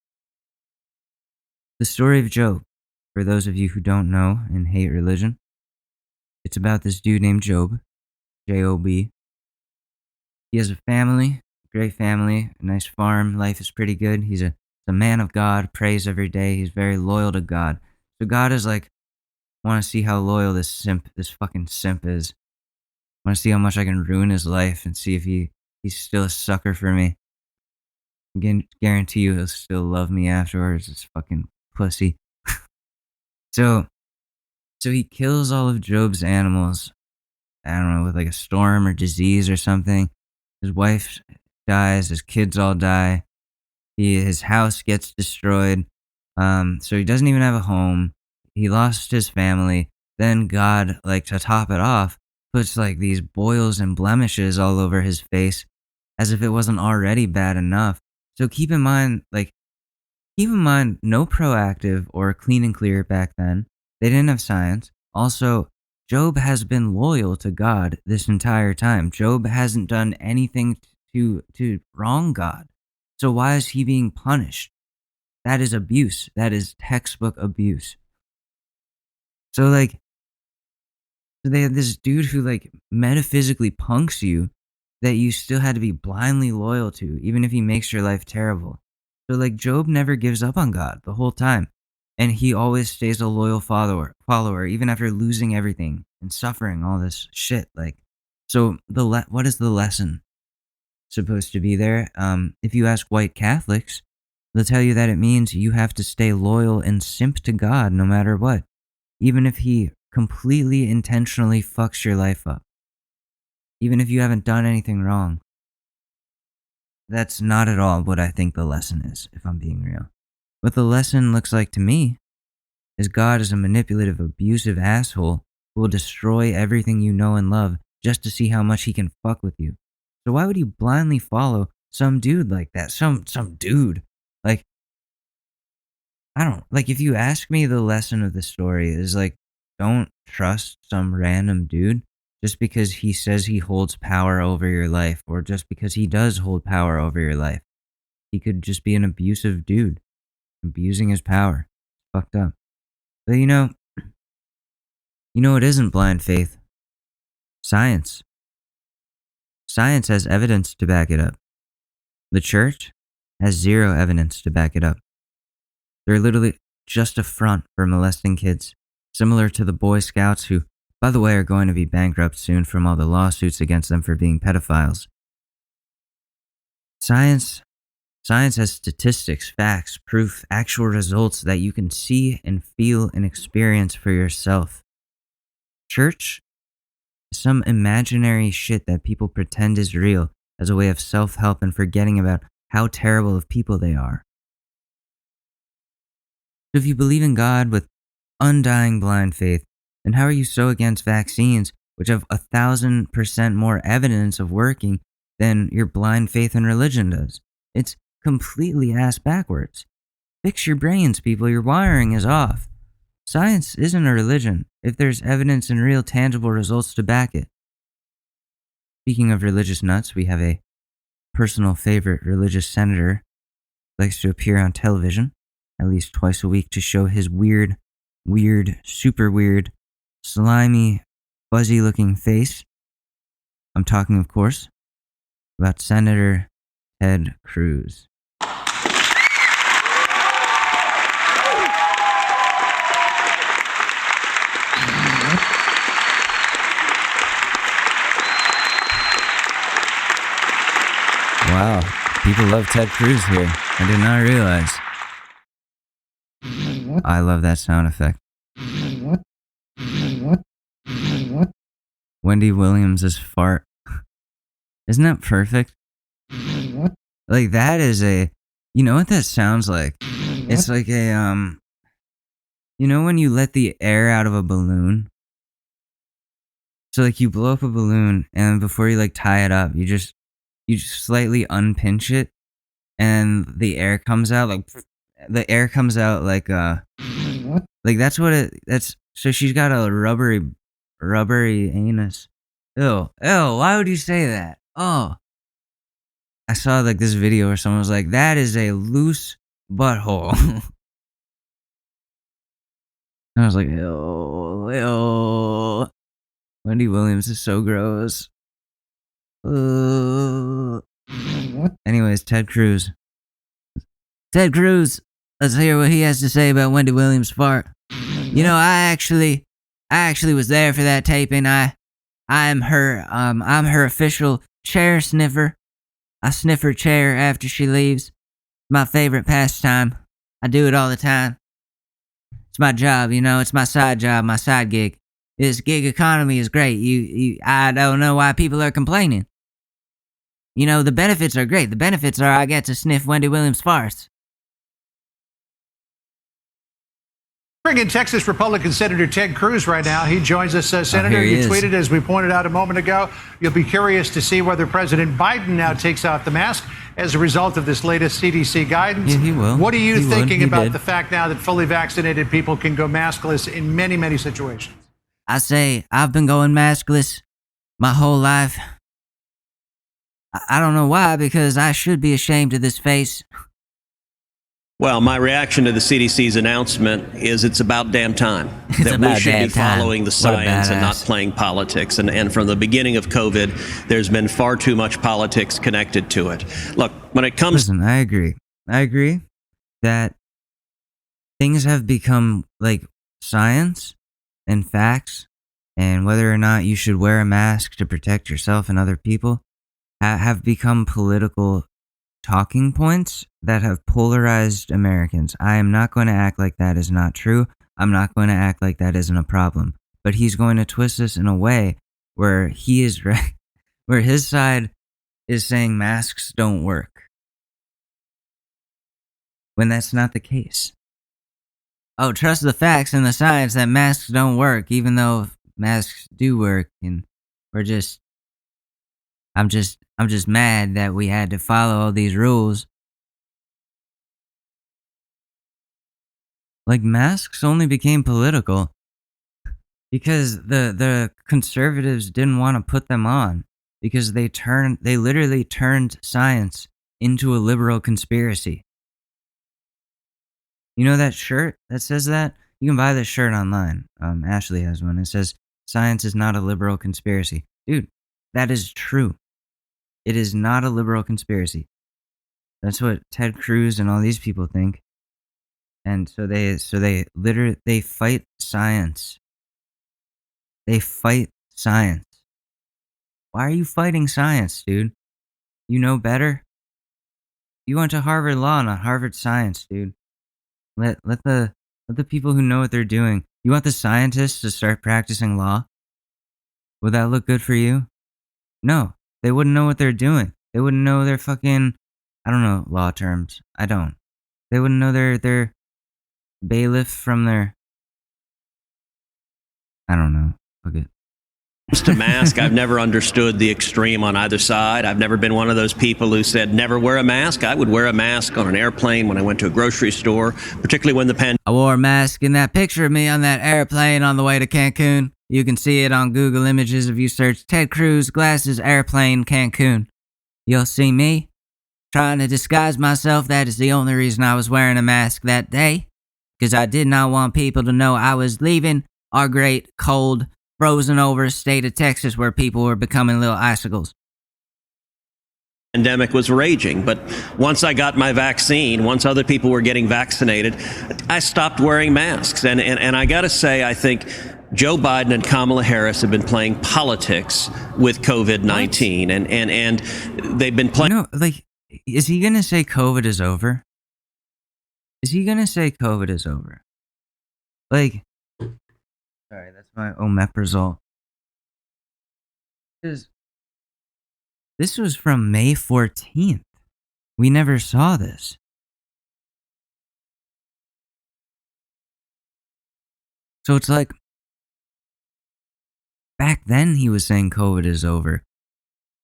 The story of Job, for those of you who don't know and hate religion, it's about this dude named Job, J-O-B. He has a family, great family, a nice farm, life is pretty good. He's a man of God, prays every day, he's very loyal to God. So God is like, I want to see how loyal this fucking simp is. I want to see how much I can ruin his life and see if he's still a sucker for me. I guarantee you he'll still love me afterwards, this fucking pussy. So he kills all of Job's animals, I don't know, with like a storm or disease or something. His wife dies, his kids all die. His house gets destroyed. So he doesn't even have a home. He lost his family. Then God, like, to top it off, puts like these boils and blemishes all over his face as if it wasn't already bad enough. So keep in mind, no Proactive or Clean and Clear back then. They didn't have science. Also, Job has been loyal to God this entire time. Job hasn't done anything to wrong God. So why is he being punished? That is abuse. That is textbook abuse. So they have this dude who like metaphysically punks you that you still had to be blindly loyal to, even if he makes your life terrible. So like Job never gives up on God the whole time. And he always stays a loyal follower, even after losing everything and suffering all this shit. Like, so what is the lesson supposed to be there? If you ask white Catholics, they'll tell you that it means you have to stay loyal and simp to God no matter what, even if he completely intentionally fucks your life up, even if you haven't done anything wrong. That's not at all what I think the lesson is, if I'm being real. What the lesson looks like to me is God is a manipulative, abusive asshole who will destroy everything you know and love just to see how much he can fuck with you. So why would you blindly follow some dude like that? Some dude. Like, I don't, like, if you ask me, the lesson of the story is like, don't trust some random dude just because he says he holds power over your life, or just because he does hold power over your life. He could just be an abusive dude, abusing his power. Fucked up. But you know it isn't blind faith. Science. Science has evidence to back it up. The church has zero evidence to back it up. They're literally just a front for molesting kids, similar to the Boy Scouts who, by the way, are going to be bankrupt soon from all the lawsuits against them for being pedophiles. Science has statistics, facts, proof, actual results that you can see and feel and experience for yourself. Church is some imaginary shit that people pretend is real as a way of self-help and forgetting about how terrible of people they are. So if you believe in God with undying blind faith, then how are you so against vaccines, which have 1,000% more evidence of working than your blind faith in religion does? It's completely ass backwards. Fix your brains, people. Your wiring is off. Science isn't a religion if there's evidence and real tangible results to back it. Speaking of religious nuts, we have a personal favorite religious senator who likes to appear on television at least twice a week to show his weird, super weird, slimy, fuzzy-looking face. I'm talking, of course, about Senator Ted Cruz. Wow, people love Ted Cruz here. I did not realize. I love that sound effect. Wendy Williams' fart. Isn't that perfect? Like, that is a... You know what that sounds like? It's like a, You know when you let the air out of a balloon? So, like, you blow up a balloon, and before you, like, tie it up, you just slightly unpinch it, and the air comes out, like... The air comes out like, like, that's what it... That's... So she's got a rubbery anus. Ew, why would you say that? Oh. I saw, like, this video where someone was like, that is a loose butthole. And I was like, ew. Wendy Williams is so gross. Anyways, Ted Cruz. Let's hear what he has to say about Wendy Williams' fart. You know, I actually was there for that taping. I'm her official chair sniffer. I sniff her chair after she leaves. My favorite pastime. I do it all the time. It's my job, you know. It's my side job, my side gig. This gig economy is great. I don't know why people are complaining. You know, the benefits are great. The benefits are I get to sniff Wendy Williams' farts. Bring in Texas Republican Senator Ted Cruz right now. He joins us. Senator, you tweeted, as we pointed out a moment ago, you'll be curious to see whether President Biden now takes off the mask as a result of this latest CDC guidance. Yeah, he will. What are you thinking about the fact now that fully vaccinated people can go maskless in many, many situations? I say, I've been going maskless my whole life. I don't know why, because I should be ashamed of this face. Well, my reaction to the CDC's announcement is it's about damn time that we should be following the science and not playing politics. And from the beginning of COVID, there's been far too much politics connected to it. Look, when it comes... Listen, I agree. I agree that things have become like science and facts, and whether or not you should wear a mask to protect yourself and other people have become political talking points that have polarized Americans. I am not going to act like that is not true. I'm not going to act like that isn't a problem. But he's going to twist this in a way where he is right, where his side is saying masks don't work, when that's not the case. Oh, trust the facts and the science that masks don't work, even though masks do work, and I'm just mad that we had to follow all these rules. Like, masks only became political because the conservatives didn't want to put them on, because they literally turned science into a liberal conspiracy. You know that shirt that says that? You can buy this shirt online. Ashley has one. It says, "Science is not a liberal conspiracy." Dude, that is true. It is not a liberal conspiracy. That's what Ted Cruz and all these people think. And so they fight science. They fight science. Why are you fighting science, dude? You know better? You went to Harvard Law, not Harvard Science, dude. Let the people who know what they're doing. You want the scientists to start practicing law? Would that look good for you? No. They wouldn't know what they're doing. They wouldn't know their fucking... I don't know law terms. I don't. They wouldn't know their bailiff from their... I don't know. Fuck it. To mask, I've never understood the extreme on either side. I've never been one of those people who said never wear a mask. I would wear a mask on an airplane when I went to a grocery store, particularly when the pandemic. I wore a mask in that picture of me on that airplane on the way to Cancun. You can see it on Google Images if you search Ted Cruz glasses airplane Cancun. You'll see me trying to disguise myself. That is the only reason I was wearing a mask that day, because I did not want people to know I was leaving our great cold, frozen over state of Texas where people were becoming little icicles. Pandemic was raging, but once I got my vaccine, once other people were getting vaccinated, I stopped wearing masks. And I got to say, I think Joe Biden and Kamala Harris have been playing politics with COVID-19, and they've been playing. You know, like, is he gonna say COVID is over? Is he gonna say COVID is over? Like, sorry, that's my omeprazole. This was from May 14th. We never saw this. So it's like, back then he was saying COVID is over.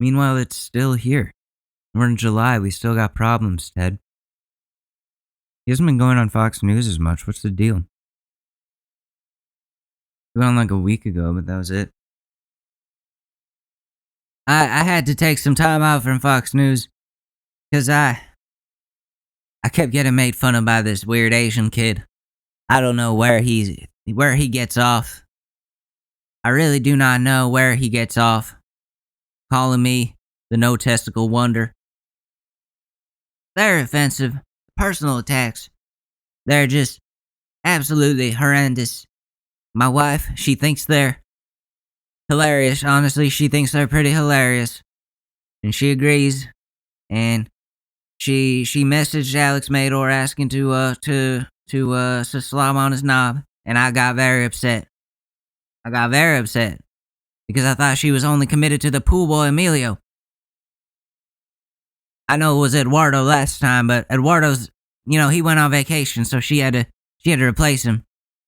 Meanwhile, it's still here. We're in July. We still got problems, Ted. He hasn't been going on Fox News as much. What's the deal? He went on like a week ago, but that was it. I had to take some time out from Fox News because I kept getting made fun of by this weird Asian kid. I don't know where he gets off. I really do not know where he gets off calling me the no testicle wonder. They're offensive. Personal attacks. They're just absolutely horrendous. My wife, she thinks they're hilarious. Honestly, she thinks they're pretty hilarious. And she agrees. And she messaged Alex Mador asking to slam on his knob. And I got very upset. Because I thought she was only committed to the pool boy Emilio. I know it was Eduardo last time, but Eduardo's, he went on vacation, so she had to replace him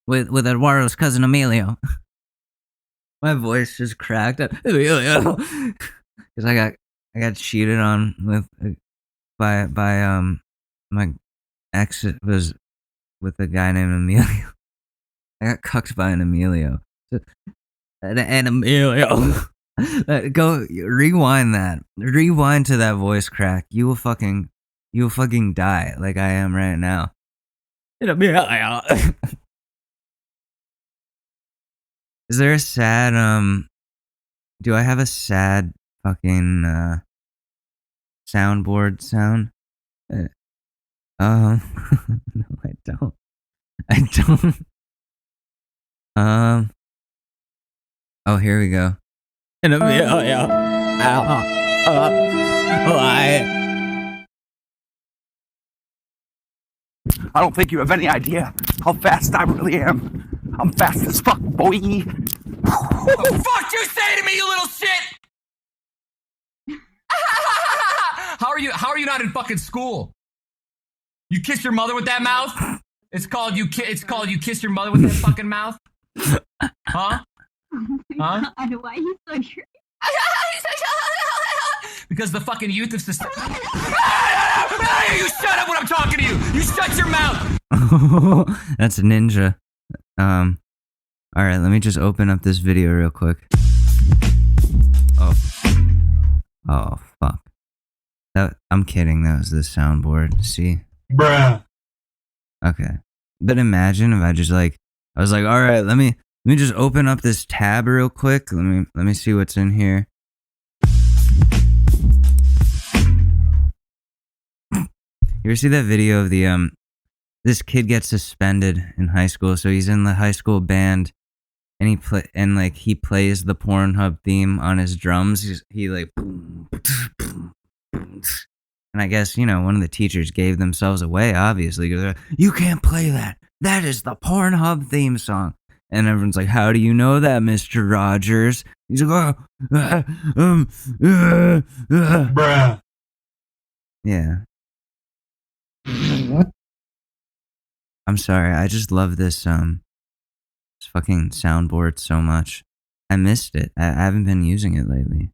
with Eduardo's cousin Emilio. My voice just cracked up because I got cheated on by my ex was with a guy named Emilio. I got cucked by an Emilio. An Emilio. Go rewind that. Rewind to that voice crack. You will fucking die like I am right now. Is there a sad do I have a sad fucking soundboard sound? No, I don't. Oh, here we go. I don't think you have any idea how fast I really am. I'm fast as fuck, boy. What the fuck you say to me, you little shit? How are you not in fucking school? You kiss your mother with that mouth? It's called you kiss your mother with that fucking mouth? Huh? Huh? God, why are you so curious? Because the fucking youth of society. You shut up when I'm talking to you. You shut your mouth. That's a ninja. All right, let me just open up this video real quick. Oh, fuck. I'm kidding. That was the soundboard. See? Bruh. Okay. But imagine if I was like, all right, let me just open up this tab real quick. Let me see what's in here. You ever see that video of the this kid gets suspended in high school, so he's in the high school band, and he plays the Pornhub theme on his drums. He like, and I guess one of the teachers gave themselves away. Obviously, because you can't play that. That is the Pornhub theme song. And everyone's like, "How do you know that, Mr. Rogers?" He's like, Bruh. Yeah. What? I'm sorry. I just love this fucking soundboard so much. I missed it. I haven't been using it lately.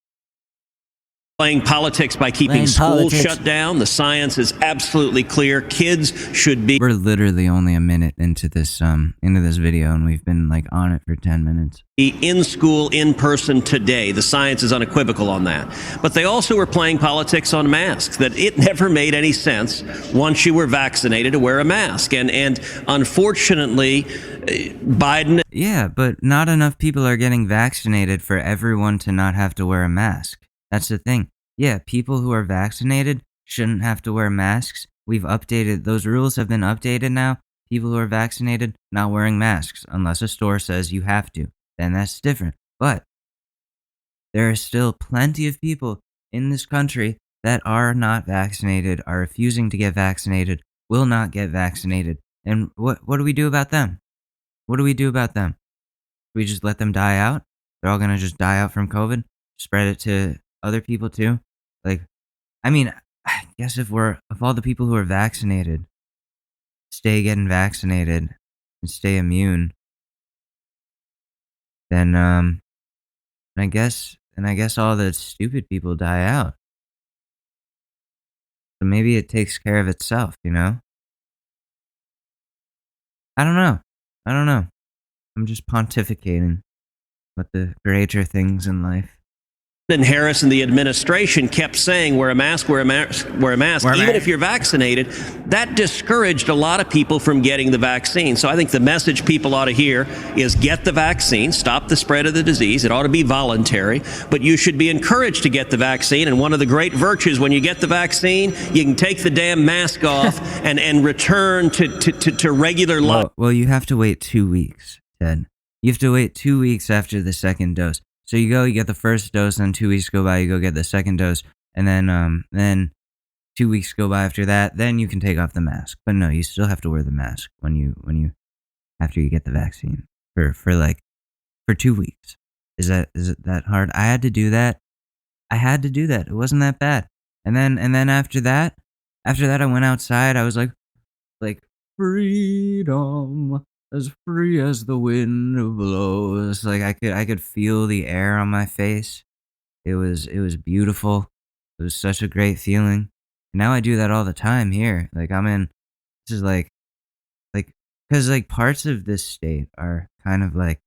Playing politics by keeping schools shut down. The science is absolutely clear. Kids should be. We're literally only a minute into this video, and we've been like on it for 10 minutes. In school, in person today. The science is unequivocal on that. But they also were playing politics on masks, that it never made any sense once you were vaccinated to wear a mask. And unfortunately, Biden. Yeah, but not enough people are getting vaccinated for everyone to not have to wear a mask. That's the thing. Yeah, people who are vaccinated shouldn't have to wear masks. We've updated, those rules have been updated now. People who are vaccinated not wearing masks unless a store says you have to. Then that's different. But there are still plenty of people in this country that are not vaccinated, are refusing to get vaccinated, will not get vaccinated. And what do we do about them? What do we do about them? Do we just let them die out? They're all going to just die out from COVID? Spread it to other people too? Like, I mean, I guess if all the people who are vaccinated stay getting vaccinated and stay immune, then I guess all the stupid people die out. So maybe it takes care of itself, you know? I don't know. I'm just pontificating about the greater things in life. And Harris and the administration kept saying, wear a mask, wear a mask, wear a mask. Even if you're vaccinated, that discouraged a lot of people from getting the vaccine. So I think the message people ought to hear is get the vaccine, stop the spread of the disease. It ought to be voluntary, but you should be encouraged to get the vaccine. And one of the great virtues when you get the vaccine, you can take the damn mask off and return to regular life. Well, you have to wait 2 weeks, Ted. You have to wait 2 weeks after the second dose. So you get the first dose, then 2 weeks go by, you go get the second dose, and then 2 weeks go by after that, then you can take off the mask. But no, you still have to wear the mask after you get the vaccine for 2 weeks. Is it that hard? I had to do that. It wasn't that bad. And then after that I went outside. I was like freedom. As free as the wind blows. Like I could feel the air on my face. It was beautiful. It was such a great feeling. And now I do that all the time here. Like this is like because like parts of this state are kind of like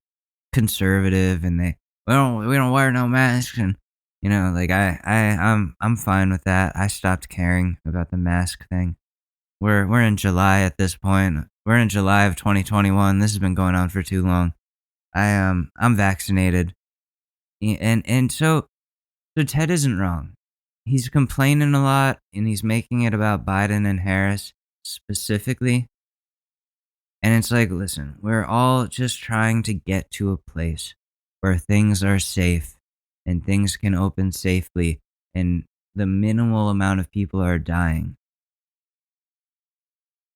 conservative, and we don't wear no masks, and you know, like I'm fine with that. I stopped caring about the mask thing. We're in July at this point. We're in July of 2021. This has been going on for too long. I'm vaccinated, and so Ted isn't wrong. He's complaining a lot, and he's making it about Biden and Harris specifically. And it's like, listen, we're all just trying to get to a place where things are safe and things can open safely, and the minimal amount of people are dying.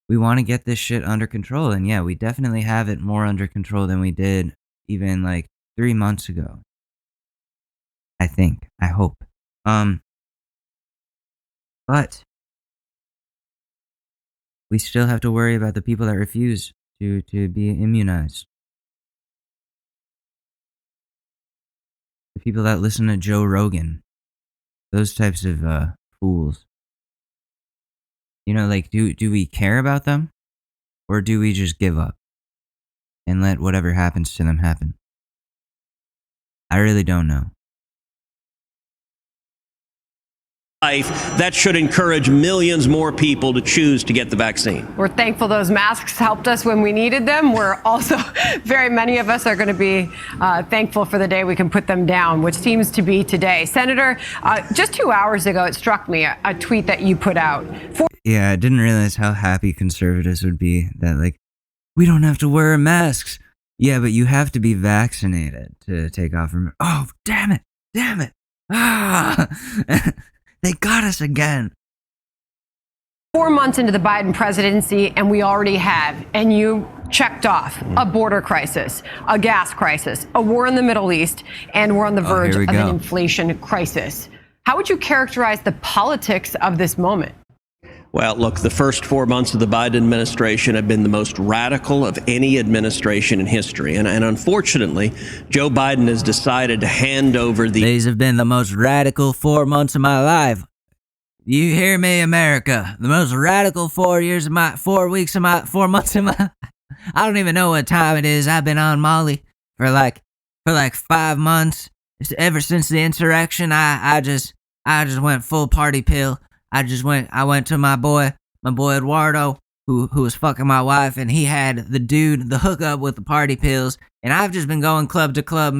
We want to get this shit under control, and yeah, we definitely have it more under control than we did even like 3 months ago. I think. I hope. But we still have to worry about the people that refuse to be immunized. The people that listen to Joe Rogan. Those types of fools. You know, like, do we care about them? Or do we just give up and let whatever happens to them happen? I really don't know. That should encourage millions more people to choose to get the vaccine. We're thankful those masks helped us when we needed them. We're also, very many of us are going to be thankful for the day we can put them down, which seems to be today. Senator, just 2 hours ago, it struck me, a tweet that you put out. Yeah, I didn't realize how happy conservatives would be that, like, we don't have to wear masks. Yeah, but you have to be vaccinated to take off. Oh, damn it. Ah! They got us again. 4 months into the Biden presidency, and we already have, and you checked off, a border crisis, a gas crisis, a war in the Middle East, and we're on the verge of an inflation crisis. How would you characterize the politics of this moment? Well, look, the first 4 months of the Biden administration have been the most radical of any administration in history. And unfortunately, Joe Biden has decided to hand over These have been the most radical 4 months of my life. You hear me, America? The most radical 4 months of my... I don't even know what time it is. I've been on Molly for like 5 months. Ever since the insurrection, I just went full party pill. I went to my boy Eduardo, who was fucking my wife, and he had the hookup with the party pills, and I've just been going club to club,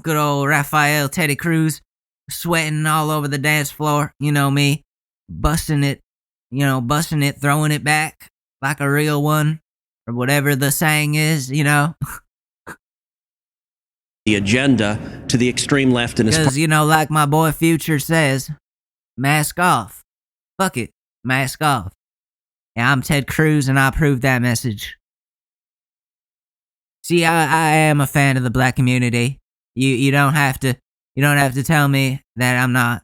good old Rafael Teddy Cruz, sweating all over the dance floor, you know me, busting it, throwing it back like a real one, or whatever the saying is, the agenda to the extreme left in his because, like my boy Future says, mask off. Fuck it. Mask off. Yeah, I'm Ted Cruz, and I approve that message. See, I am a fan of the black community. You don't have to tell me that I'm not.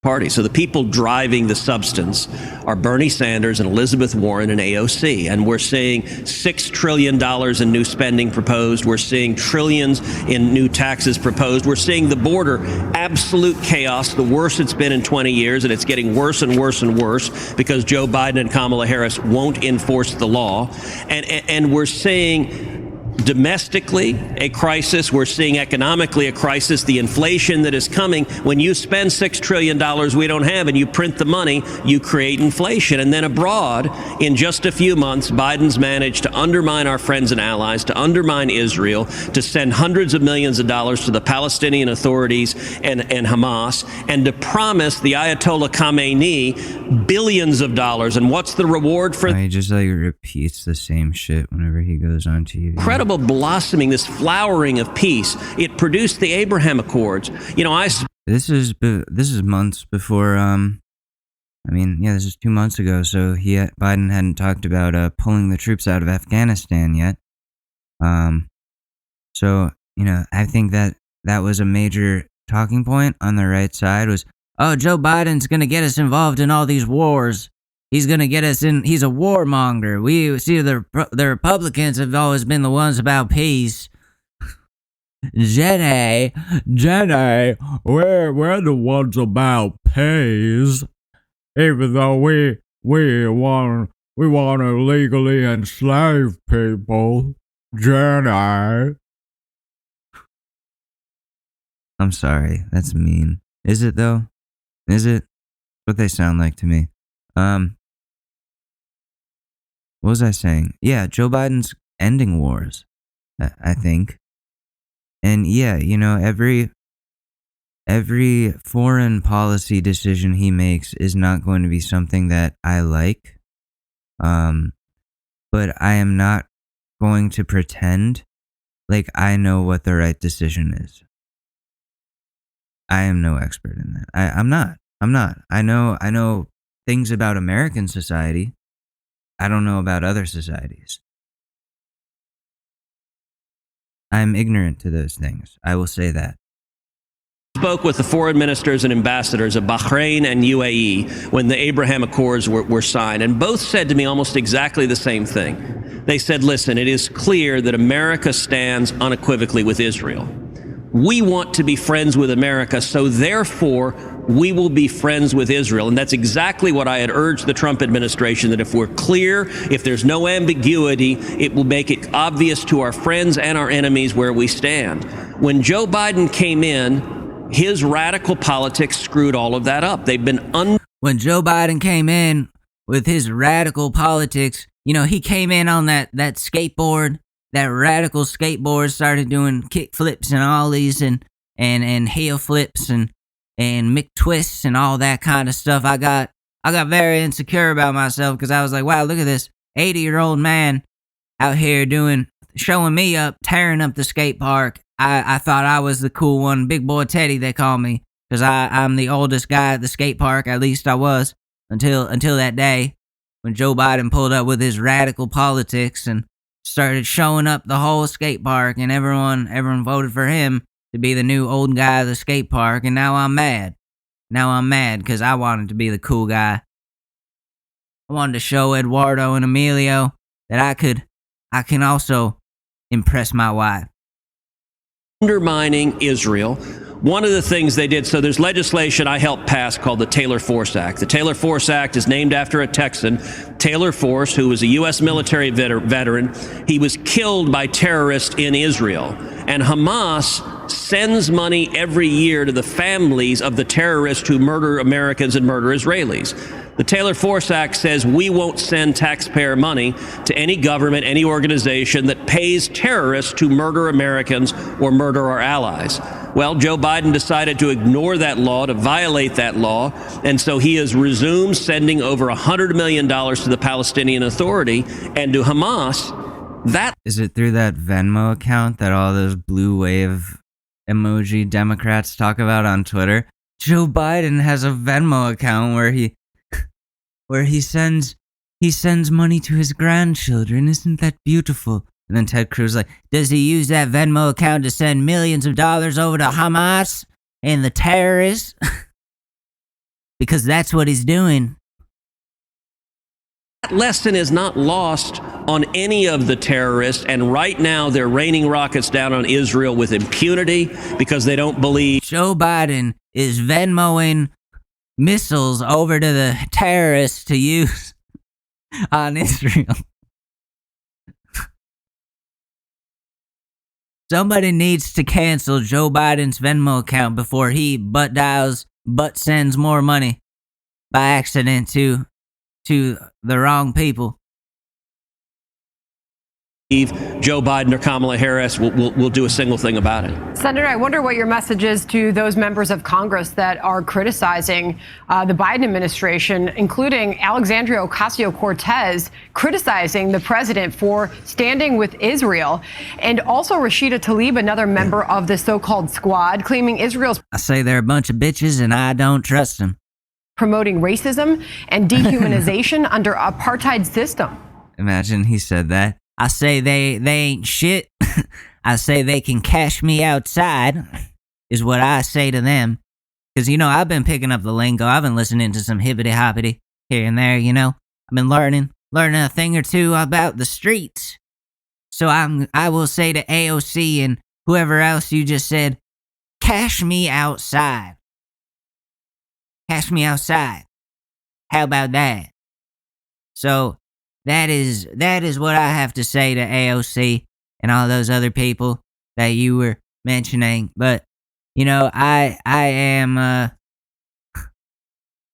Party. So the people driving the substance are Bernie Sanders and Elizabeth Warren and AOC. And we're seeing $6 trillion in new spending proposed. We're seeing trillions in new taxes proposed. We're seeing the border absolute chaos, the worst it's been in 20 years. And it's getting worse and worse and worse because Joe Biden and Kamala Harris won't enforce the law. And we're seeing domestically a crisis. We're seeing economically a crisis, the inflation that is coming. When you spend $6 trillion we don't have and you print the money, you create inflation. And then abroad, in just a few months, Biden's managed to undermine our friends and allies, to undermine Israel, to send hundreds of millions of dollars to the Palestinian authorities and Hamas, and to promise the Ayatollah Khamenei billions of dollars. And what's the reward for? He just repeats the same shit whenever he goes on TV. Incredible blossoming, this flowering of peace. It produced the Abraham Accords. This is months before. This is 2 months ago. So Biden hadn't talked about pulling the troops out of Afghanistan yet. So I think that was a major talking point on the right side. Was Joe Biden's gonna get us involved in all these wars. He's going to get us in. He's a warmonger. We see the Republicans have always been the ones about peace. Jenny, we're the ones about peace. Even though we want to legally enslave people. Jenny. I'm sorry. That's mean. Is it though? Is it? What they sound like to me. What was I saying? Yeah, Joe Biden's ending wars, I think. And yeah, every foreign policy decision he makes is not going to be something that I like. But I am not going to pretend like I know what the right decision is. I am no expert in that. I'm not. I know things about American society. I don't know about other societies. I'm ignorant to those things. I will say that. Spoke with the foreign ministers and ambassadors of Bahrain and UAE when the Abraham Accords were signed, and both said to me almost exactly the same thing. They said, listen, it is clear that America stands unequivocally with Israel. We want to be friends with America, so therefore we will be friends with Israel. And that's exactly what I had urged the Trump administration, that if we're clear, if there's no ambiguity, it will make it obvious to our friends and our enemies where we stand. When Joe Biden came in, his radical politics screwed all of that up. They've been When Joe Biden came in with his radical politics, he came in on that skateboard, that radical skateboard, started doing kick flips and ollies and heel flips and Mick twists and all that kind of stuff. I got very insecure about myself because I was like, wow, look at this 80-year-old man out here showing me up, tearing up the skate park. I thought I was the cool one, Big Boy Teddy they call me, because I'm the oldest guy at the skate park. At least I was until that day when Joe Biden pulled up with his radical politics and started showing up the whole skate park, and everyone voted for him to be the new old guy at the skate park. And now I'm mad because I wanted to be the cool guy I wanted to show Eduardo and Emilio that I can also impress my wife. Undermining Israel. One of the things they did, so there's legislation I helped pass called the Taylor Force Act. The Taylor Force Act is named after a Texan, Taylor Force, who was a U.S. military veteran. He was killed by terrorists in Israel. And Hamas sends money every year to the families of the terrorists who murder Americans and murder Israelis. The Taylor Force Act says we won't send taxpayer money to any government, any organization that pays terrorists to murder Americans or murder our allies. Well, Joe Biden decided to ignore that law, to violate that law, and so he has resumed sending over $100 million to the Palestinian Authority and to Hamas. That is it through that Venmo account that all those blue wave emoji Democrats talk about on Twitter? Joe Biden has a Venmo account where he sends money to his grandchildren. Isn't that beautiful? And then Ted Cruz like, does he use that Venmo account to send millions of dollars over to Hamas and the terrorists? Because that's what he's doing. That lesson is not lost on any of the terrorists, and right now they're raining rockets down on Israel with impunity because they don't believe. Joe Biden is Venmoing missiles over to the terrorists to use on Israel. Somebody needs to cancel Joe Biden's Venmo account before he butt sends more money by accident to the wrong people. Joe Biden or Kamala Harris will do a single thing about it. Senator, I wonder what your message is to those members of Congress that are criticizing the Biden administration, including Alexandria Ocasio-Cortez criticizing the president for standing with Israel, and also Rashida Tlaib, another member of the so-called squad, claiming Israel's... I say they're a bunch of bitches and I don't trust them. ...promoting racism and dehumanization under apartheid system. Imagine he said that. I say they ain't shit. I say they can cash me outside, is what I say to them. Because, I've been picking up the lingo. I've been listening to some hippity-hoppity here and there, I've been learning a thing or two about the streets. So I will say to AOC and whoever else you just said, cash me outside. Cash me outside. How about that? So... That is what I have to say to AOC and all those other people that you were mentioning. But, I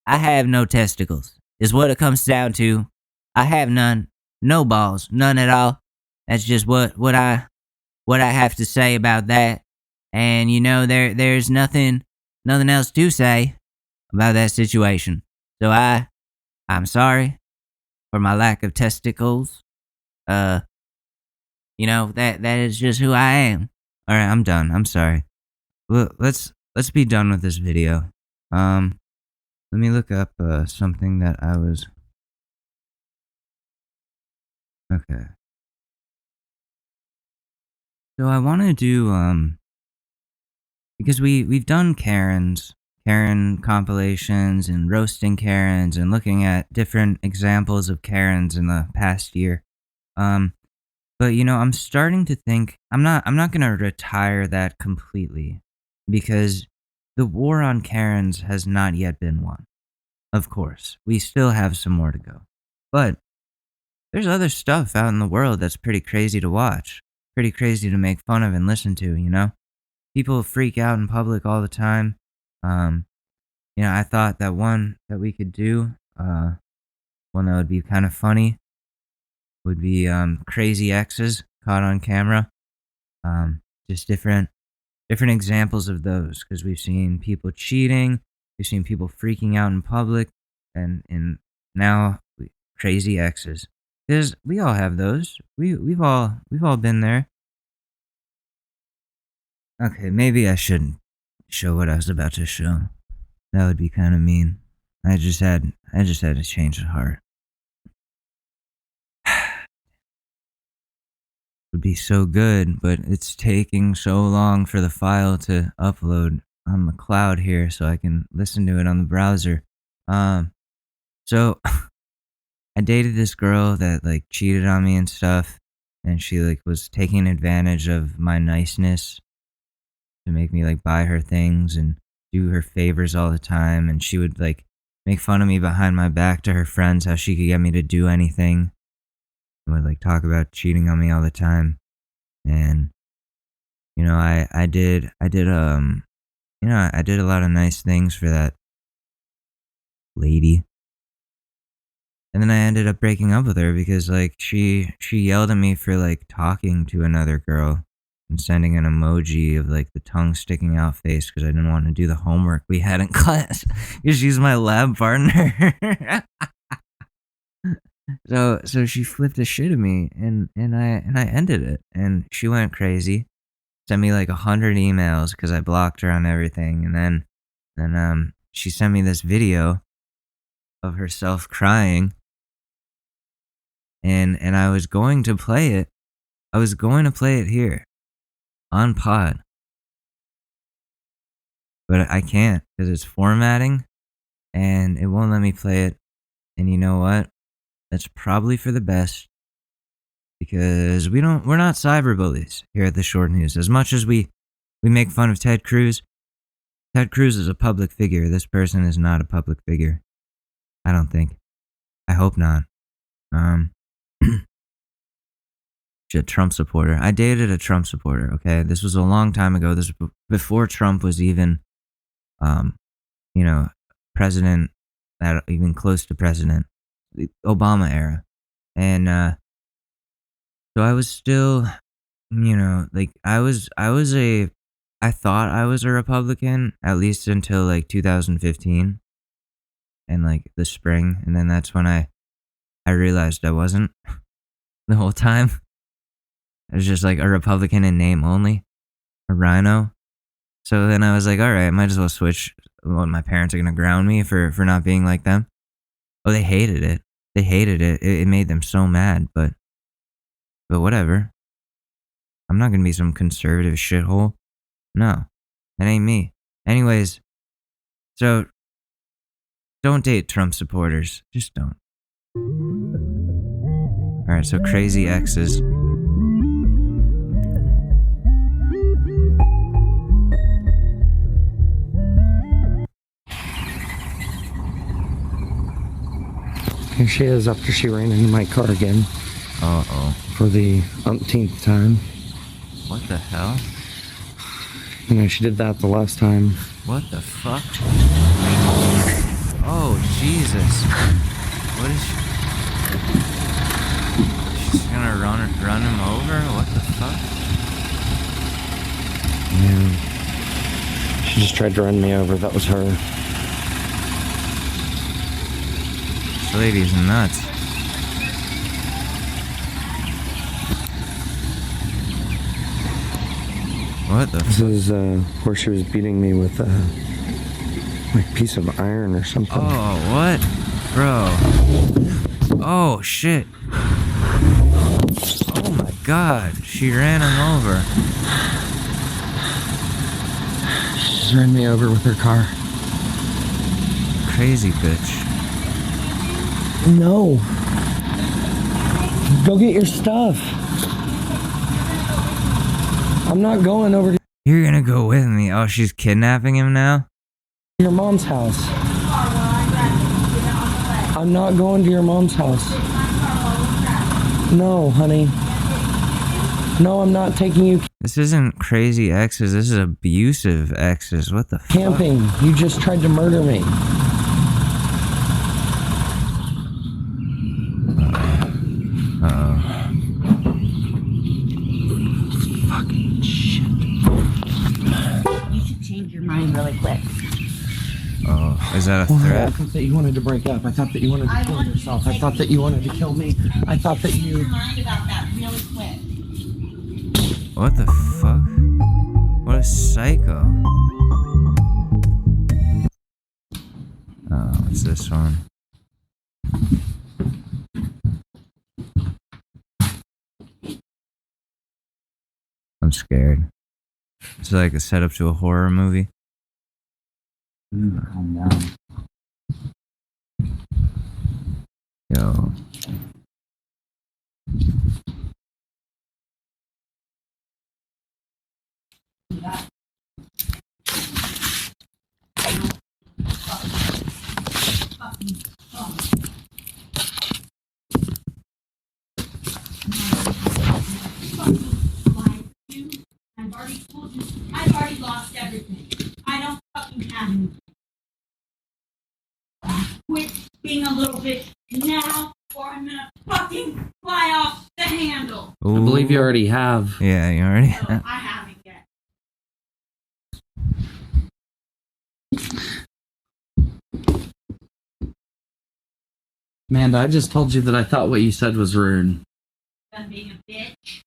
have no testicles, is what it comes down to. I have none. No balls. None at all. That's just what I have to say about that. And, there's nothing else to say about that situation. So I'm sorry for my lack of testicles. That is just who I am. All right, I'm done. I'm sorry. Well, let's be done with this video. Let me look up something that I was. Okay. So I want to do because we've done Karen compilations and roasting Karens and looking at different examples of Karens in the past year. But I'm starting to think I'm not going to retire that completely because the war on Karens has not yet been won. Of course, we still have some more to go. But there's other stuff out in the world that's pretty crazy to watch, pretty crazy to make fun of and listen to, People freak out in public all the time. I thought that one that we could do, one that would be kind of funny, would be crazy exes caught on camera. Just different examples of those, because we've seen people cheating, we've seen people freaking out in public, and now crazy exes. Because we all have those. We've all been there. Okay, maybe I shouldn't show what I was about to show. That would be kind of mean. I just had to change of heart. It would be so good, but it's taking so long for the file to upload on the cloud here so I can listen to it on the browser. So I dated this girl that like cheated on me and stuff, and she like was taking advantage of my niceness to make me like buy her things and do her favors all the time, and she would like make fun of me behind my back to her friends how she could get me to do anything, and would like talk about cheating on me all the time. And you know, I did you know, I did a lot of nice things for that lady. And then I ended up breaking up with her because like she yelled at me for like talking to another girl and sending an emoji of like the tongue sticking out face because I didn't want to do the homework we had in class because she's my lab partner. So she flipped the shit at me and I ended it, and she went crazy, sent me like 100 emails because I blocked her on everything, and then she sent me this video of herself crying, and I was going to play it. I was going to play it here on pod, but I can't because it's formatting and it won't let me play it. And you know what? That's probably for the best, because we're not cyberbullies here at the Short News. As much as we make fun of Ted Cruz is a public figure. This person is not a public figure. I don't think. I hope not. She's a Trump supporter. I dated a Trump supporter, okay? This was a long time ago. This was before Trump was even, you know, president, that even close to president. The Obama era. And so I was still, you know, like I thought I was a Republican, at least until like 2015 and like the spring, and then that's when I realized I wasn't the whole time. I was just like a Republican in name only, a rhino. So then I was like, all right, I might as well switch. Well, my parents are gonna ground me for not being like them. Oh, they hated it. They hated it. It made them so mad, but whatever. I'm not gonna be some conservative shithole. No, that ain't me. Anyways, so don't date Trump supporters. Just don't. Alright, so crazy exes. Here she is after she ran into my car again. Uh-oh. For the umpteenth time. What the hell? You know, she did that the last time. What the fuck? Oh, Jesus. What is she? She's gonna run him over? What the fuck? Yeah. She just tried to run me over. That was her. This lady's nuts. What the This is where she was beating me with like a piece of iron or something. Oh, what? Bro. Oh, shit. Oh my god. She ran him over. She just ran me over with her car. Crazy bitch. No. Go get your stuff. I'm not going over to You're gonna go with me. Oh, she's kidnapping him now? your mom's house. I'm not going to your mom's house. No, honey. No, I'm not taking you This isn't crazy exes. This is abusive exes. What the fuck? camping. You just tried to murder me. Uh-oh. Fucking shit. You should change your mind really quick. Oh, is that a I threat? thought that you wanted to break up. I thought that you wanted to kill yourself. I thought that you wanted to kill me. I thought that you... Change your mind about that really quick. What the fuck? What a psycho. Oh, what's this one? I'm scared. It's like a setup to a horror movie. Calm down. Yo. I've already lost everything. I don't fucking have anything. Quit being a little bitch now, or I'm gonna fucking fly off the handle. Ooh. I believe you already have. Yeah, you already No, have. I haven't yet. Amanda, I just told you that I thought what you said was rude. I'm being a bitch.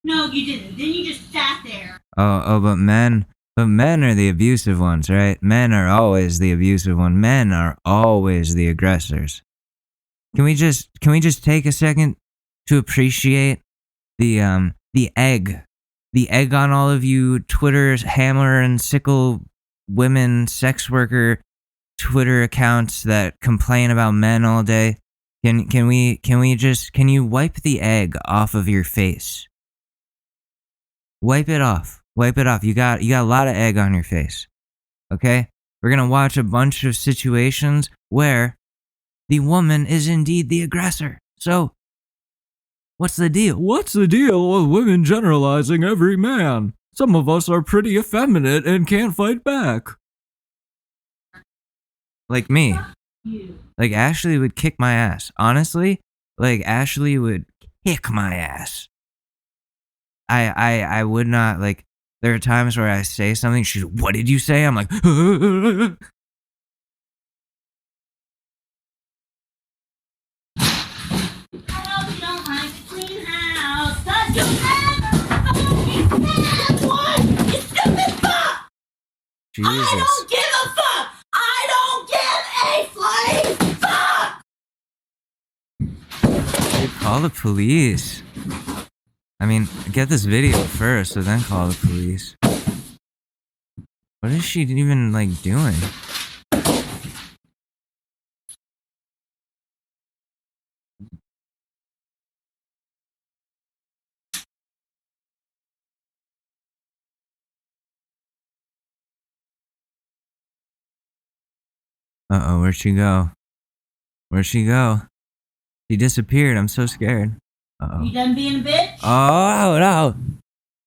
No, you didn't. Then you just sat there. But men are the abusive ones, right? Men are always the abusive one. Men are always the aggressors. Can we just take a second to appreciate the egg on all of you Twitter's hammer and sickle women sex worker Twitter accounts that complain about men all day? Can you wipe the egg off of your face? Wipe it off. You got a lot of egg on your face. Okay? We're going to watch a bunch of situations where the woman is indeed the aggressor. So, what's the deal? What's the deal with women generalizing every man? Some of us are pretty effeminate and can't fight back. Like me. Like Ashley would kick my ass. Honestly, like Ashley would kick my ass. I would not, like, there are times where I say something, she's, what did you say? I'm like, I know you don't like a clean house, but you never fucking said one, you stupid fuck! Jesus. I don't give a fuck! I don't give a flying fuck! Dude, call the police. I mean, get this video first, so then call the police. What is she even, like, doing? Uh-oh, where'd she go? Where'd she go? She disappeared. I'm so scared. Uh-oh. You done being a bitch? Oh, no.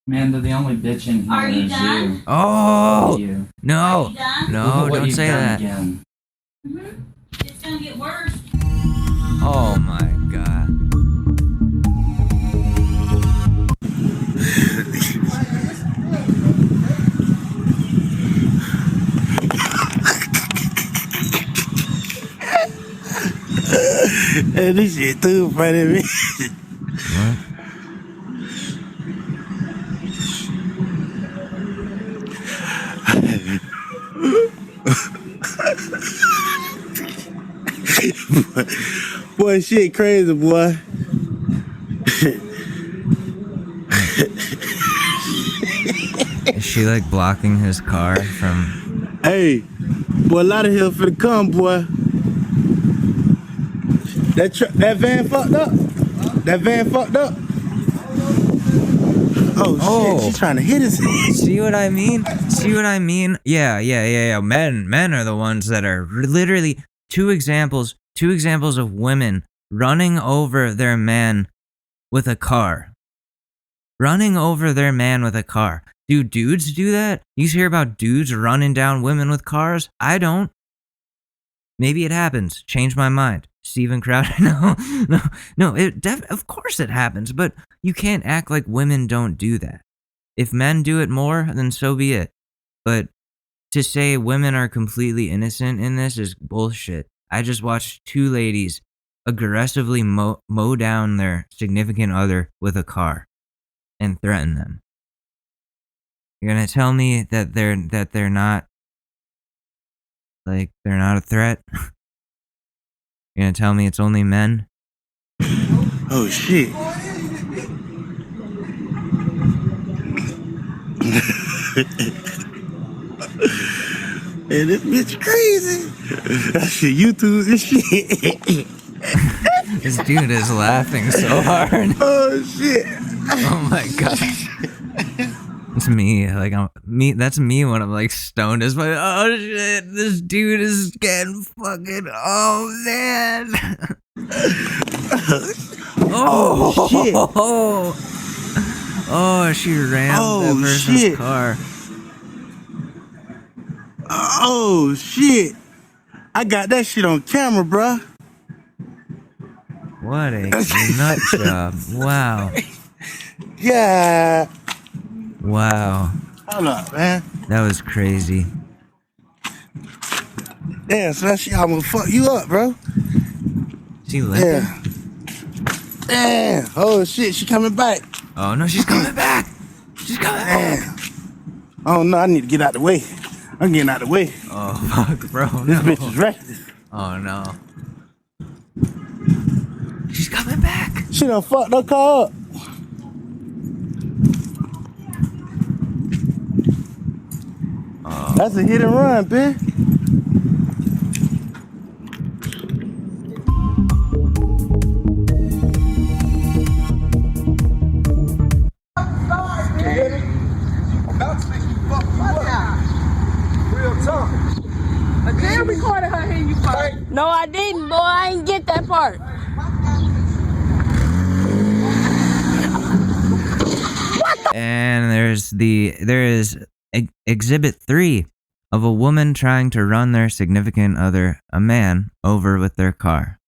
Amanda, the only bitch in here Are you is done? you. Oh! You. No. Are you done? No, Look at what don't you've say done that. Again. It's gonna get worse. Oh my god. Hey, this shit too funny, man. What? Boy, shit crazy, boy. Is she like blocking his car from... Hey, boy, a lot of hell finna come, boy. That van fucked up. That van fucked up. Oh, shit, she's trying to hit us. See what I mean? See what I mean? Yeah. Men are the ones that are literally two examples of women running over their man with a car. Running over their man with a car. Do dudes do that? You hear about dudes running down women with cars? I don't. Maybe it happens. Change my mind. Steven Crowder. No. Of course it happens, but you can't act like women don't do that. If men do it more, then so be it. But to say women are completely innocent in this is bullshit. I just watched two ladies aggressively mow down their significant other with a car and threaten them. You're gonna tell me that they're not, like, they're not a threat? You're gonna tell me it's only men? Oh, shit. Hey, this bitch crazy. That shit YouTube and shit. This dude is laughing so hard. Oh shit. Oh my god. It's me. Like that's me when I'm like stoned as fuck. Oh shit, this dude is getting fucking man. Oh shit. Oh, she rammed that person's shit. car. Oh shit. I got that shit on camera, bruh. What a nut job. Wow. Yeah. Wow. Hold up, man. That was crazy. Damn, so that shit almost fuck you up, bro. She limping? Yeah. Damn. Oh shit, she coming back. Oh no, she's coming back. She's coming back. Oh no, I need to get out the way. I'm getting out the way. Oh fuck, bro. This bitch is reckless. Oh no. She's coming back. She done fucked her car up. Oh. That's a hit and run, man. No, I didn't, boy. I didn't get that part. And there is exhibit 3 of a woman trying to run their significant other, a man, over with their car.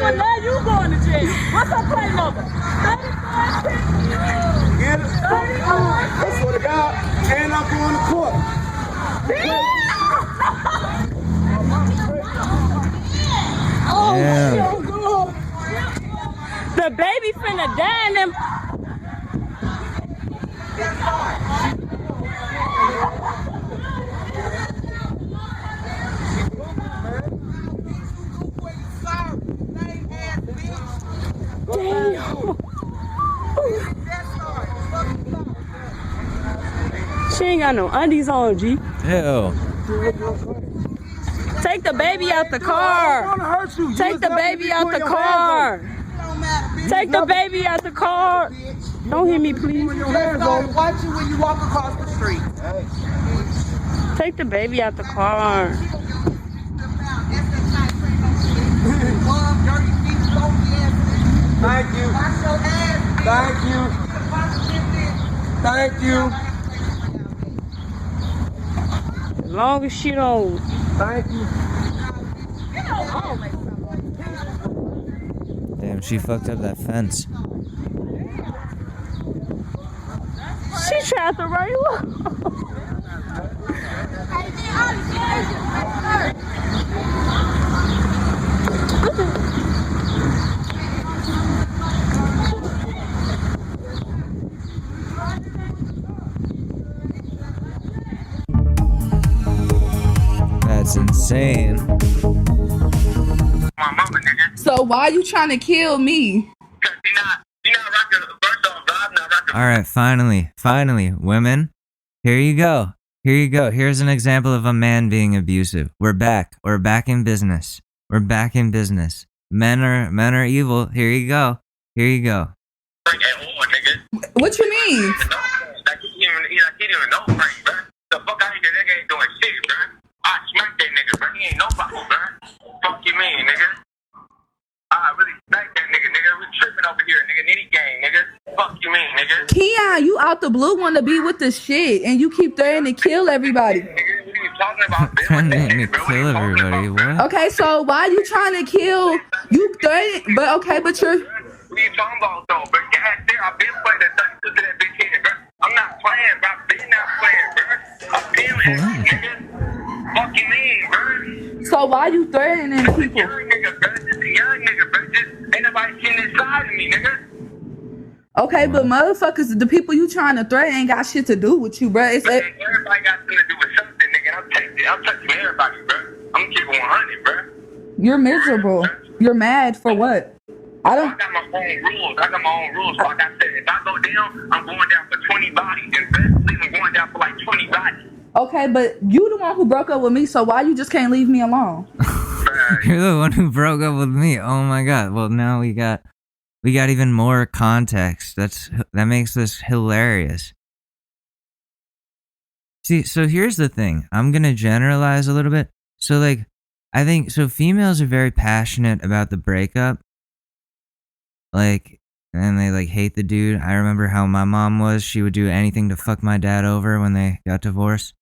Now you going to jail. What's her plate number? 34. Get it? I swear to God, and I'm going to court. Yeah. The baby finna die in them. She ain't got no undies on, G. Ew. Take the baby out the car. Take the baby out the car. Take the baby out the car. Don't hit me, please. Watch you when you walk across the street. Take the baby out the car. Thank you. Thank you. Thank you. As long as she don't. Thank you. Damn, she fucked up that fence. She tried to run you up. That's insane. So why are you trying to kill me? Alright, finally, women. Here you go. Here's an example of a man being abusive. We're back in business. Men are evil. Here you go. What you mean? The fuck out of here, nigga ain't doing shit, bro. I smack that nigga, bro. He ain't nobody, bro. Fuck you mean, nigga? I really smack that nigga. We tripping over here, nigga. Nitty gang, nigga. Fuck you mean, nigga? Keon, you out the blue want to be with the shit, and you keep threatening to kill everybody. Nigga, what are you talking about? Threatening to kill everybody. What? Okay, so why you trying to kill? You threatening, but you're. What are you talking about, though, bro? Get out there. I've been playing that 32 to that bitch head, bro. I'm not playing, bro. I've been not playing, bro. I'm feeling it, nigga. Fuck you mean, bro? So why you threatening people? Young nigga, bro. Just a young nigga, bro. Just ain't nobody seen inside of me, nigga. Okay, but motherfuckers, the people you trying to threaten ain't got shit to do with you, bro. Everybody got something to do with something, nigga. I'm touching everybody, bro. I'm keeping 100, bro. You're miserable. You're mad for what? I don't. I got my own rules. So like I said, if I go down, I'm going down for 20 bodies. And best believe I'm going down for like 20 bodies. Okay, but you the one who broke up with me, so why you just can't leave me alone? You're the one who broke up with me. Oh my god. Well, now we got even more context. That makes this hilarious. See, so here's the thing. I'm gonna generalize a little bit. So like, I think so. Females are very passionate about the breakup. Like, and they like hate the dude. I remember how my mom was. She would do anything to fuck my dad over when they got divorced.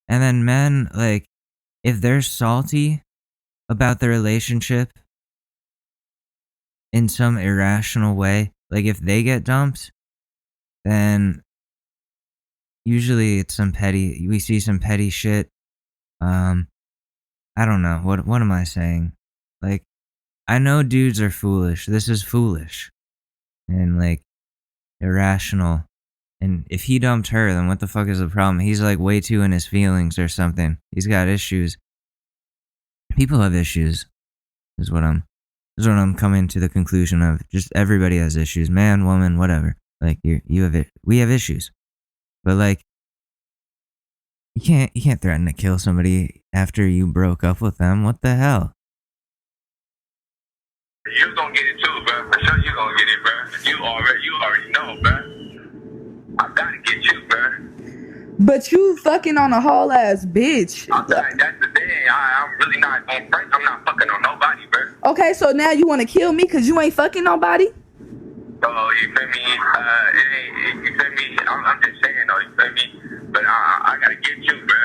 And then men, like, if they're salty about the relationship in some irrational way, like if they get dumped, then usually it's we see some petty shit. I don't know. What am I saying? Like, I know dudes are foolish. This is foolish. And like, irrational. And if he dumped her, then what the fuck is the problem? He's like way too in his feelings or something. He's got issues. People have issues, is what I'm coming to the conclusion of. Just everybody has issues, man, woman, whatever. Like you have it. We have issues, but like you can't threaten to kill somebody after you broke up with them. What the hell? You gonna get it too, bro. For sure you gonna get it, bro. You already know, bro. I gotta get you, bro. But you fucking on a whole ass bitch. That's the thing. I'm really not on Frank. I'm not fucking on nobody, bro. Okay, so now you want to kill me because you ain't fucking nobody? Oh, you feel me? You feel me? I'm just saying, though, you feel me? But I gotta get you, bro.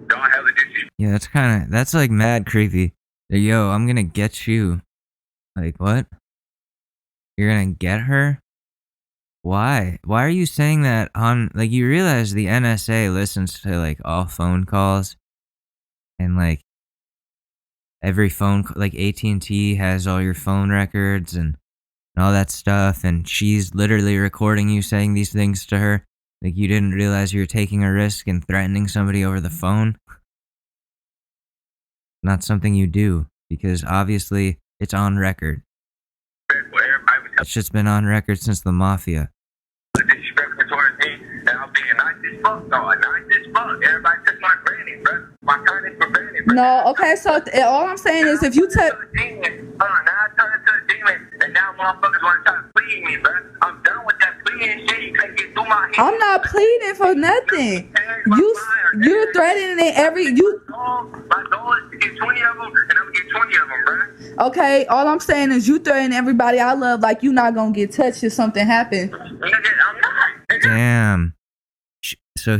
Don't hella do shit. Yeah, that's like mad creepy. Yo, I'm gonna get you. Like, what? You're gonna get her? Why? Why are you saying that on, like, you realize the NSA listens to, like, all phone calls? And, like, every phone, like, AT&T has all your phone records and all that stuff, and she's literally recording you saying these things to her. Like, you didn't realize you were taking a risk and threatening somebody over the phone? Not something you do, because obviously it's on record. That shit's been on record since the mafia. Disrespectful towards me, and I'm being nice as fuck, though. Nice as fuck. Everybody took my granny, bro. My kindness for granny, bro. No, okay, so all I'm saying is if you take... Now I turned into a demon, and now motherfuckers want to try to plead me, bro. I'm done with that pleading shit. You can't get through my head. I'm not pleading for nothing. You're threatening every... My goal is to get 20 of them, and I'm going to get 20 of them, bro. Okay, all I'm saying is you threatening everybody I love like you not going to get touched if something happens. I'm not. Damn. So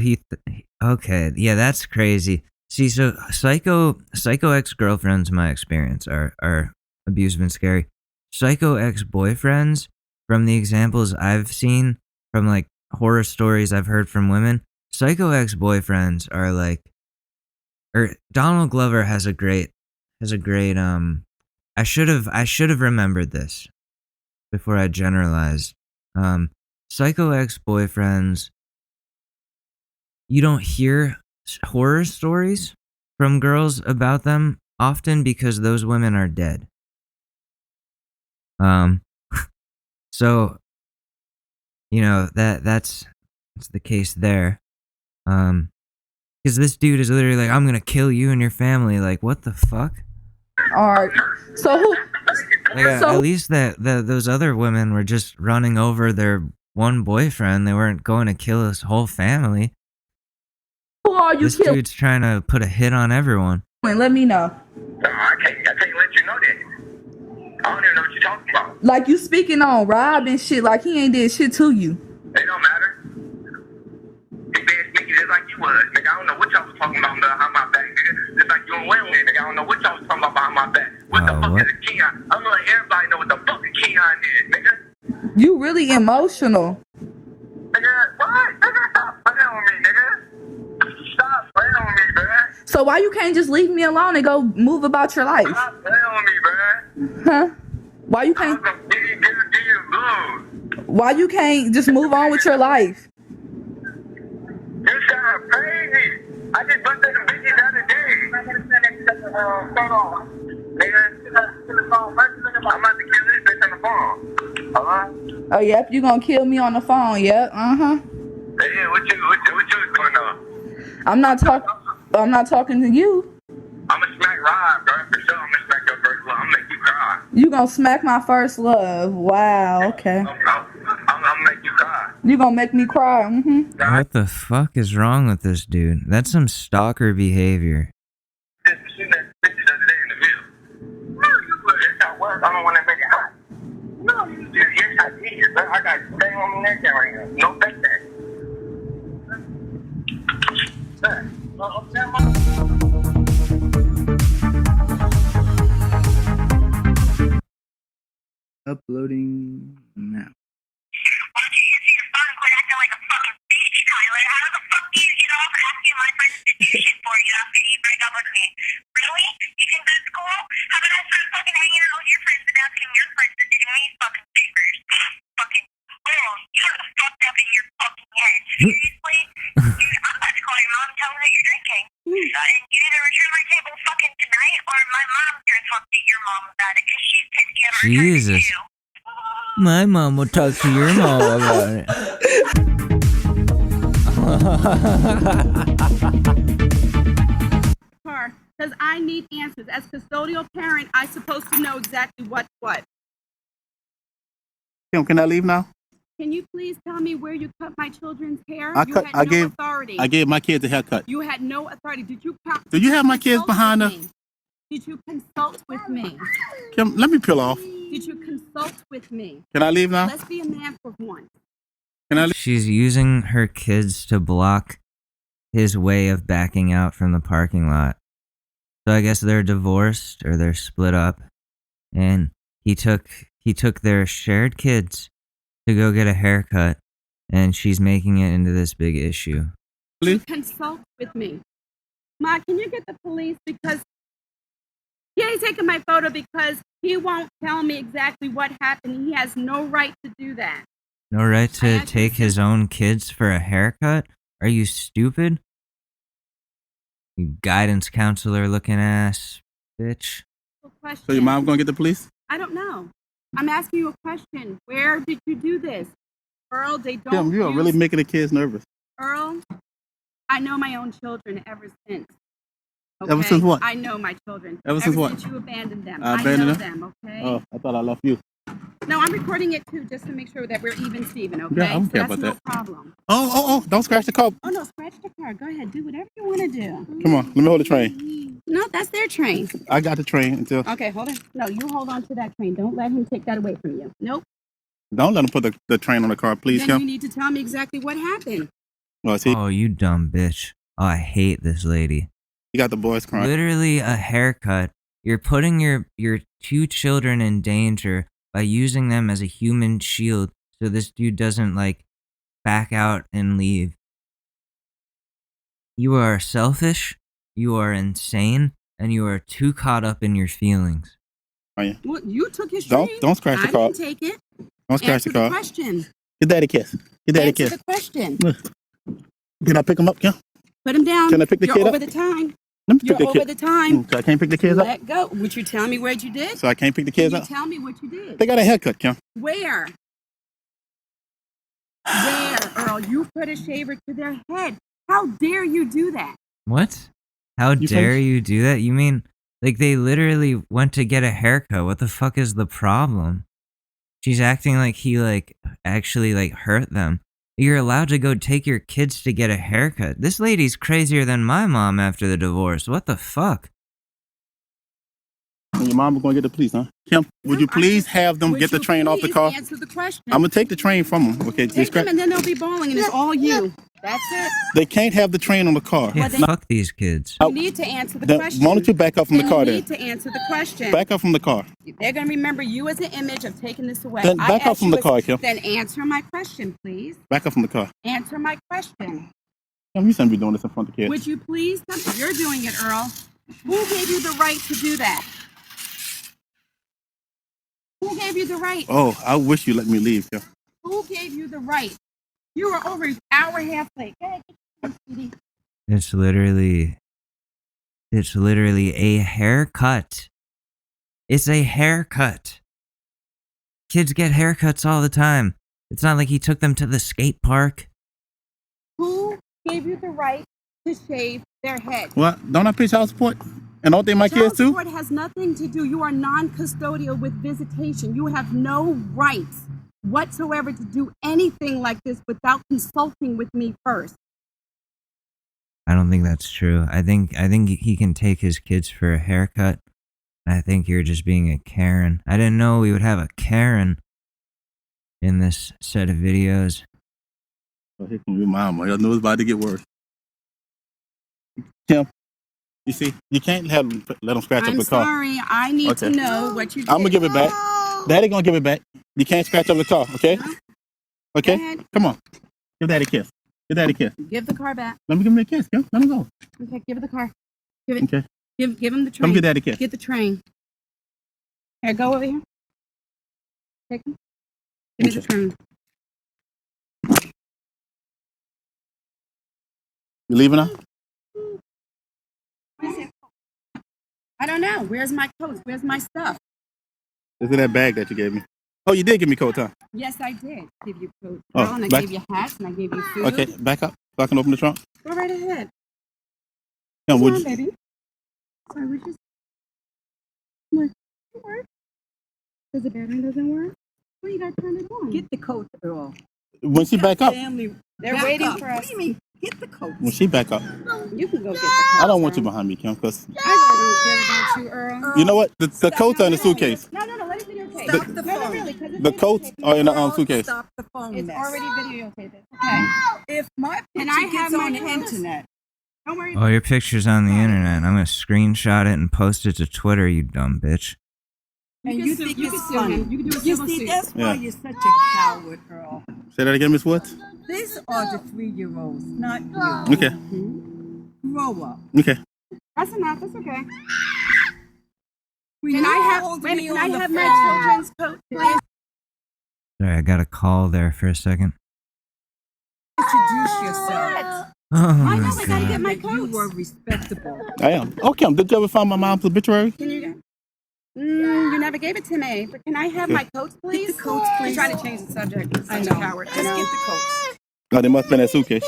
okay, yeah, that's crazy. See, so psycho ex-girlfriends, in my experience, are abusive and scary. Psycho ex-boyfriends, from the examples I've seen, from like horror stories I've heard from women, psycho ex-boyfriends are like, Donald Glover has a great I should have remembered this before I generalized. Psycho ex-boyfriends, you don't hear horror stories from girls about them often because those women are dead. So, you know, that's the case there. Because this dude is literally like, I'm gonna kill you and your family. Like, what the fuck? Alright, so who? Like, at least that those other women were just running over their one boyfriend. They weren't going to kill his whole family. Who are you? This dude's trying to put a hit on everyone. Let me know. No, I can't let you know that. I don't even know what you're talking about. Like you speaking on Rob and shit, like he ain't did shit to you. It don't matter. He been speaking just like you was. Nigga, I don't know what y'all was talking about behind my back, nigga. Just like you and Win-Win, nigga. I don't know what y'all was talking about behind my back. What the fuck is a Keon? I'm gonna let everybody know what the fuck a Keon is, nigga. You really emotional. Nigga, what? Nigga, stop playing with me, nigga. Stop playing with me, bruh. So why you can't just leave me alone and go move about your life? Stop playing with me, bruh. Huh? Why you can't? Why you can't just move on with your life? You sound crazy. I just busted a bitch the other day. Hold on. Nigga, I'm about to kill this bitch. phone. Hello? Oh, yep, you gonna kill me on the phone, yep, Yeah, what you doing on? I'm not talking to you. I'ma smack Rob, bro. For sure, I'ma smack your first love. I'ma make you cry. You gonna smack my first love. Wow, okay. I'm gonna make you cry. You gonna make me cry, What the fuck is wrong with this dude? That's some stalker behavior. She that picture the other day in the video. No, you put it at work. I don't want to make it hot. No, you did. Yes, I did. I got thing on me neck right now. No fake that. Uploading now. Jesus. My mom will talk to your mom about it. Because I need answers. As custodial parent, I'm supposed to know exactly what's what. Kim, can I leave now? Can you please tell me where you cut my children's hair? I No authority. I gave my kids a haircut. You had no authority. Do you have my kids behind her? Did you consult with me? Kim, let me peel off. Did you consult with me? Can I leave now? Let's be a man for once. Can I leave? She's using her kids to block his way of backing out from the parking lot. So I guess they're divorced or they're split up, and he took their shared kids to go get a haircut, and she's making it into this big issue. Consult with me. Ma, can you get the police? Because he's taking my photo because he won't tell me exactly what happened. He has no right to do that. No right to take his own kids for a haircut? Are you stupid? You guidance counselor looking ass bitch. So your mom gonna get the police? I don't know. I'm asking you a question. Where did you do this? Earl, they don't. Kim, you are really making the kids nervous. Earl, I know my own children ever since. Okay? Ever since what? I know my children. Ever since what? Since you abandoned them. I abandoned them, okay? Oh, I thought I left you. No, I'm recording it too, just to make sure that we're even, Steven, okay? Yeah, I don't care that's about no that. problem. Oh, don't scratch the car. Oh, no, scratch the car. Go ahead. Do whatever you want to do. Come on, let me hold the train. No, that's their train. I got the train until. Okay, hold on. No, you hold on to that train. Don't let him take that away from you. Nope. Don't let him put the train on the car, please, Then Kim. you need to tell me exactly what happened. Well, see, Oh, you dumb bitch. Oh, I hate this lady. you got the boys crying. Literally a haircut. You're putting your two children in danger by using them as a human shield so this dude doesn't, like, back out and leave. You are selfish, you are insane, and you are too caught up in your feelings. Are you? Well, you took his train. Don't scratch the I car. didn't take it. Don't scratch Answer the car. question. Get daddy a kiss. Get daddy a Answer kiss. the question. Can I pick him up, Kim? Put him down. Can I pick the You're kid over up? the time. Let me You're pick the over kid. the time. So I can't pick the kids up? Let go. Would you tell me what you did? So I can't pick the kids Can you up? tell me what you did? They got a haircut, Kim. Where? Where, Earl? You put a shaver to their head. How dare you do that? What? How dare you do that? You mean, like, they literally went to get a haircut. What the fuck is the problem? She's acting like he, like, actually, like, hurt them. You're allowed to go take your kids to get a haircut. This lady's crazier than my mom after the divorce. What the fuck? And your mom is going to get the police, huh? Kim, would you please have them get the train off the car? Answer the question. I'm going to take the train from them. Okay, Take them and then they'll be bawling and it's all you. That's it. They can't have the train on the car. Yeah, fuck these kids. You need to answer the Then question. why don't you back up from the car You then? need to answer the question. Back up from the car. They're going to remember you as an image of taking this away. Then back I up from asked the car, Kim. Then answer my question, please. Back up from the car. Answer my question. Kim, you shouldn't be doing this in front of the kids. Would you please? You're doing it, Earl. Who gave you the right to do that? Who gave you the right? Oh, I wish you let me leave, Kim. Who gave you the right? You were over an hour and a half late. Go ahead, get your seat. It's literally a haircut. It's a haircut. Kids get haircuts all the time. It's not like he took them to the skate park. Who gave you the right to shave their head? What? Don't I pay child support? And don't they my kids too? Child support has nothing to do. You are non-custodial with visitation. You have no rights whatsoever to do anything like this without consulting with me first. I don't think that's true. I think he can take his kids for a haircut. I think you're just being a Karen. I didn't know we would have a Karen in this set of videos. Oh, here come your mama. Y'all know it's about to get worse. Kim, you see, you can't let them scratch up the car. I'm sorry. I need to know what you did. I'm gonna give it back. Daddy gonna give it back. You can't scratch up the car, okay? Okay? Dad. Come on. Give Daddy a kiss. Give Daddy a kiss. Give the car back. Let me give him a kiss, Kim. Let him go. Okay, give it the car. Give it. Okay. Give him the train. Come get Daddy a kiss. Get the train. Here, go over here. Take him. Give me the train. You leaving now? I don't know. Where's my coat? Where's my stuff? It's in that bag that you gave me. Oh, you did give me coat, huh? Yes, I did give you coat. Oh, And I back- gave you hats and I gave you food. Okay, back up so I can open the trunk. Go right ahead. Kim, Come would on, you? baby. Sorry, we're just... Come on. It works. Does the battery doesn't work? Well, you gotta turn it on. Get the coat, Earl. When she back up? They're waiting for us. What do you mean? Get the coat. When she back up. You can go get the coat. I don't want you behind me, Kim, because I really don't care about you, Earl. you know what? The coat's are in the suitcase. No, let it videotape. Stop the phone. No, really, because it's The coats are in the suitcase. Stop the phone. It's already videotaped. Okay. If my picture gets on the internet. Don't worry. Oh, your picture's on the internet. I'm gonna screenshot it and post it to Twitter, you dumb bitch. And you think it's funny. You can do a civil suit. That's why Yeah. you're such a coward, Earl. Say that again, Miss Woods? These are the 3-year-olds, not you. Okay. Grow up. Okay. That's enough. That's okay. When Can you I have? hold Wait, me can on I the have phone- my children's coat, please? Sorry, I got a call there for a second. Introduce yourself. Oh I my know. I gotta get god. my You coats. were respectable. I am. Oh, Kim, did you ever find my mom's obituary? Can you? You never gave it to me. But can I have my coats, please? Get the coats, please. I'm trying to change the subject. I Such know. a coward. Just get the coats. Oh, they must have been in that suitcase.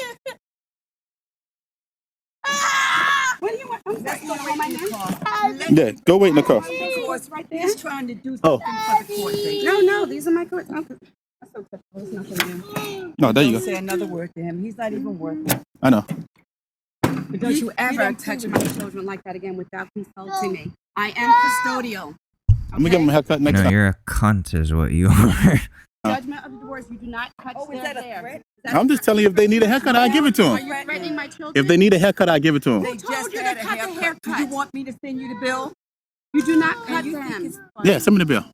What do you want? I'm sorry. You want to hold my hand? Yeah, go wait in the car. Coats right there. He's trying to do Oh. something for the court date. No, these are my coats. Oh, that's so typical. It's nothing new. No, there you Don't go. say another word to him. He's not even working. I know. But don't you ever touch my children like that again without consulting me. I am custodial. I'm gonna give him a haircut next No, time. you're a cunt is what you are. Judgment of the divorce. You do not touch Oh, is their that a hair. threat? I'm just telling you, if they need a haircut, I'll give it to Are them. you threatening my children? If they need a haircut, I'll give it to them. They Who told just you to had a cut the haircut. Do you haircut? want me to send you the bill? You do not cut And you think them. it's funny? Yeah, send me the bill.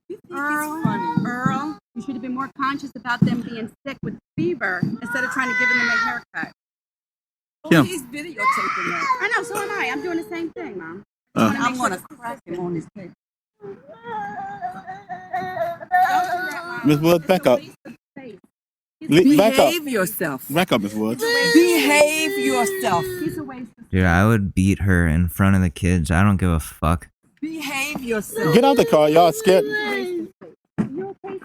You think it's funny? Earl, you should have been more conscious about them being sick with fever instead of trying to give them a haircut. Kim. He's videotaping that. I know, so am I. I'm doing the same thing, Mom. I'm gonna crack him on his head. Miss Woods, back up. Back up. Behave yourself. Back up, Miss Woods. Behave yourself. He's a waste of Dude, I would beat her in front of the kids. I don't give a fuck. Behave yourself. Get out the car. Y'all scared.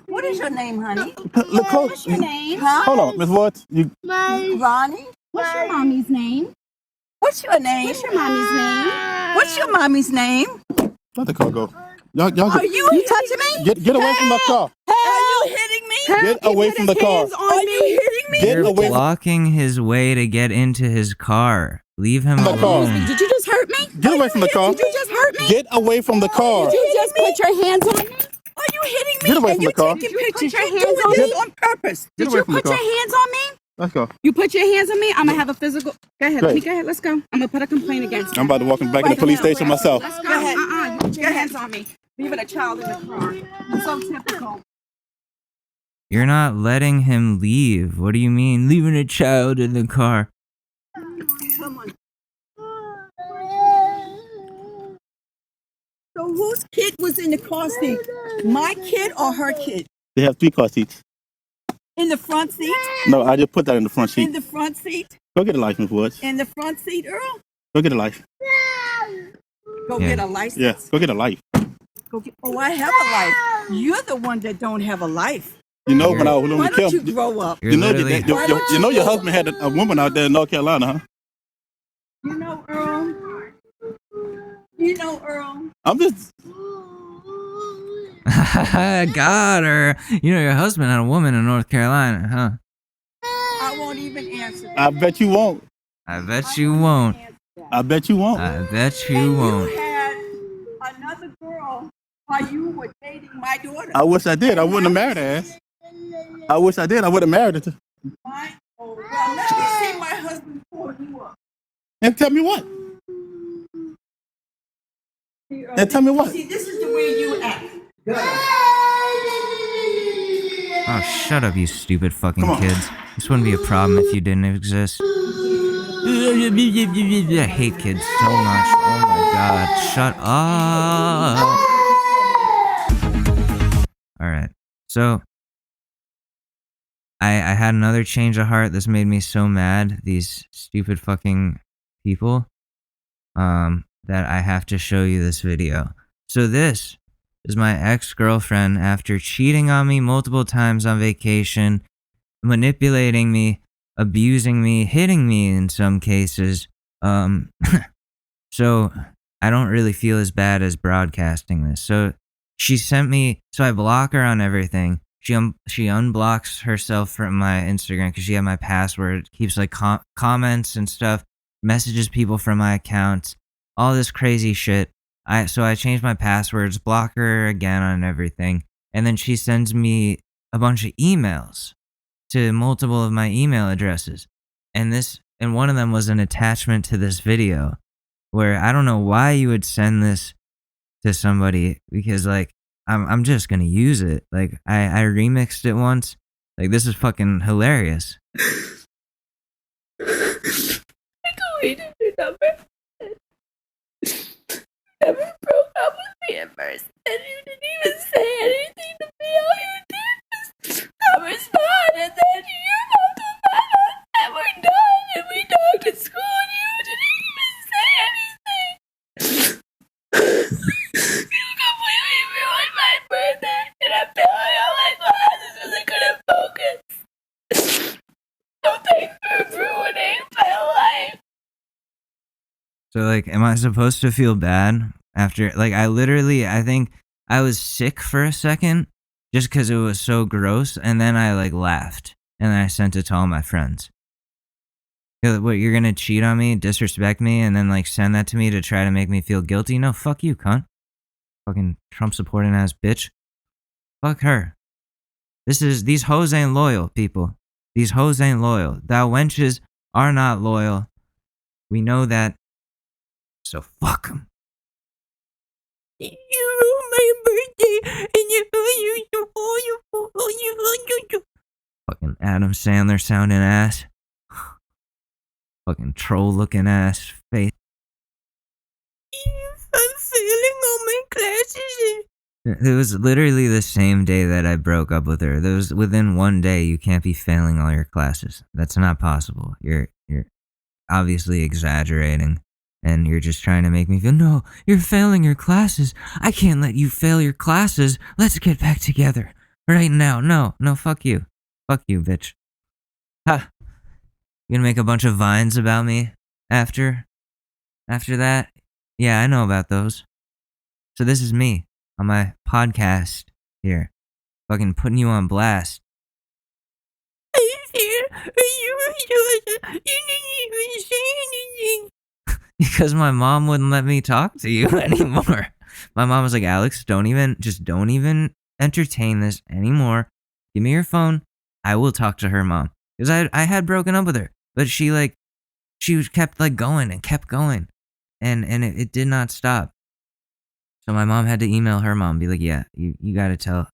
What is your name, honey? Look close. What's your name? Huh? Hold on, Miss Woods. You, Ronnie? What's your mommy's name? What's your name? What's your mommy's name? What's your mommy's name? let the car go. Y'all Are you touching me? get away from the car. Are you hitting me? Get away from the car. Are you hitting me? Get You're away from blocking his way to get into his car. Leave him the car. alone. Did you just hurt me? Get away from the car. Did you just hurt me? Get away from the car. Did you just put your hands on me? Are you hitting me? Get away And from you the car. taking Did you pictures? put your You're hands doing on this me? on purpose. Get Did away you from the put your car. hands on me? Let's go. You put your hands on me? I'm gonna have a physical. Go ahead. Great. Go ahead. Let's go. I'm gonna put a complaint against you. I'm about to walk him back in the police station myself. Let's go. You put your hands on me. Leaving a child in the car. It's so typical. You're not letting him leave. What do you mean? Leaving a child in the car. Come on. So whose kid was in the car seat? My kid or her kid? They have 3 car seats. In the front seat? No, I just put that in the front In seat. the front seat? Go get a license, Woods. In the front seat, Earl? Go get a life. Go Yeah. get a license. Yeah, go get a life. Go get, oh, I have a life. You're the one that don't have a life. You know, when I was Why don't you grow up? you know, your husband had a woman out there in North Carolina, huh? You know, Earl. You know, Earl. I'm just. Got her. You know, your husband had a woman in North Carolina, huh? I won't even answer that. I bet you won't. I bet you won't. I bet you won't. I bet you won't. You had another girl while you were dating my daughter. I wish I did. I wouldn't have married her ass. I wish I did. I would have married her. Well, let me see my husband pull you up. And tell me what? And tell me what? See, this is the way you act. Oh, shut up, you stupid fucking kids. This wouldn't be a problem if you didn't exist. I hate kids so much. Oh my god, shut up. Alright, so I had another change of heart. This made me so mad. These stupid fucking people. That I have to show you this video. So this is my ex-girlfriend after cheating on me multiple times on vacation, manipulating me, abusing me, hitting me in some cases. So I don't really feel as bad as broadcasting this. So she sent me, so I block her on everything. She unblocks herself from my Instagram because she had my password, keeps like comments and stuff, messages people from my accounts, all this crazy shit. So I changed my passwords, block her again on everything, and then she sends me a bunch of emails to multiple of my email addresses. And one of them was an attachment to this video where I don't know why you would send this to somebody, because like I'm just gonna use it. Like I remixed it once. Like this is fucking hilarious. Never broke up with me at first, and you didn't even say anything to me. All you did was not respond, and then you're about to find out that we're done, and we talked at school, and you didn't even say anything. You completely ruined my birthday, and I'm failing all my classes because I couldn't focus. So thanks for ruining my life. So, like, am I supposed to feel bad after, like, I think I was sick for a second just because it was so gross, and then I, like, laughed, and then I sent it to all my friends. What, you're gonna cheat on me, disrespect me, and then, like, send that to me to try to make me feel guilty? No, fuck you, cunt. Fucking Trump-supporting ass bitch. Fuck her. These hoes ain't loyal, people. These hoes ain't loyal. Thou wenches are not loyal. We know that. So fuck him. You ruined my birthday, and you Fucking Adam Sandler sounding ass. Fucking troll looking ass face. I'm failing all my classes. It was literally the same day that I broke up with her. There was within one day. You can't be failing all your classes. That's not possible. You're obviously exaggerating. And you're just trying to make me feel, no, you're failing your classes. I can't let you fail your classes. Let's get back together. Right now. No, fuck you. Fuck you, bitch. Ha. You gonna make a bunch of vines about me after that? Yeah, I know about those. So this is me on my podcast here. Fucking putting you on blast. You didn't even say anything. Because my mom wouldn't let me talk to you anymore. My mom was like, Alex, don't even entertain this anymore. Give me your phone. I will talk to her mom. Because I had broken up with her. But she kept like going and kept going. And it did not stop. So my mom had to email her mom, be like, yeah, you gotta tell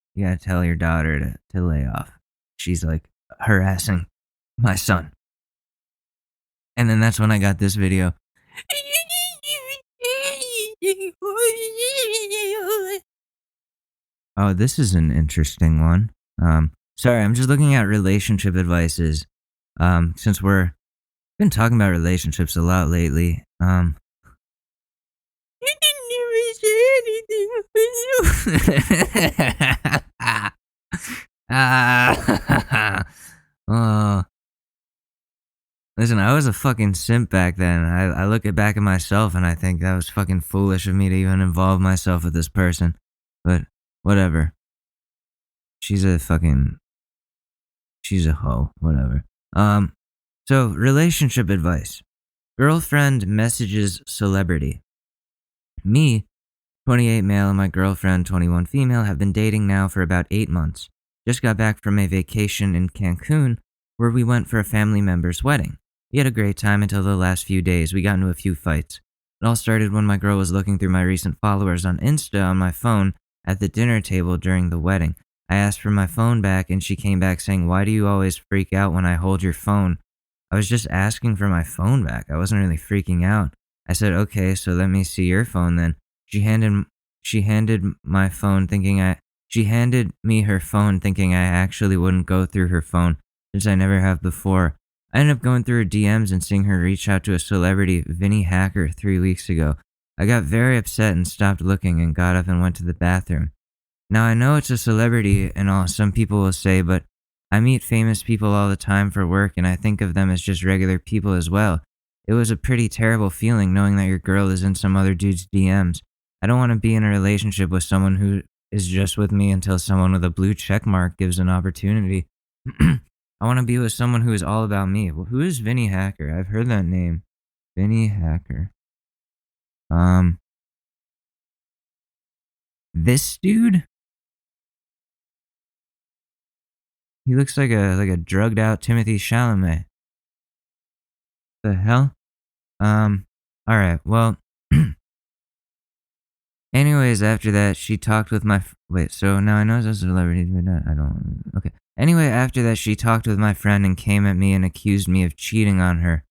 your daughter to lay off. She's like harassing my son. And then that's when I got this video. Oh, this is an interesting one. Sorry, I'm just looking at relationship advices. Since we've been talking about relationships a lot lately. You didn't even say anything. Oh. Listen, I was a fucking simp back then. I look back at myself and I think that was fucking foolish of me to even involve myself with this person. But whatever. She's a hoe. Whatever. So relationship advice. Girlfriend messages celebrity. Me, 28 male, and my girlfriend, 21 female, have been dating now for about 8 months. Just got back from a vacation in Cancun where we went for a family member's wedding. We had a great time until the last few days. We got into a few fights. It all started when my girl was looking through my recent followers on Insta on my phone at the dinner table during the wedding. I asked for my phone back and she came back saying, "Why do you always freak out when I hold your phone?" I was just asking for my phone back. I wasn't really freaking out. I said, "Okay, so let me see your phone then." She handed me her phone thinking I actually wouldn't go through her phone since I never have before. I ended up going through her DMs and seeing her reach out to a celebrity, Vinny Hacker, 3 weeks ago. I got very upset and stopped looking and got up and went to the bathroom. Now I know it's a celebrity and all some people will say, but I meet famous people all the time for work and I think of them as just regular people as well. It was a pretty terrible feeling knowing that your girl is in some other dude's DMs. I don't want to be in a relationship with someone who is just with me until someone with a blue check mark gives an opportunity. I want to be with someone who is all about me. Well, who is Vinny Hacker? I've heard that name. Vinny Hacker. This dude? He looks like a drugged out Timothy Chalamet. The hell? Alright, well. Anyways, after that, she talked with my... Wait, so now I know it's a celebrity, but I don't... Okay. Anyway, after that, she talked with my friend and came at me and accused me of cheating on her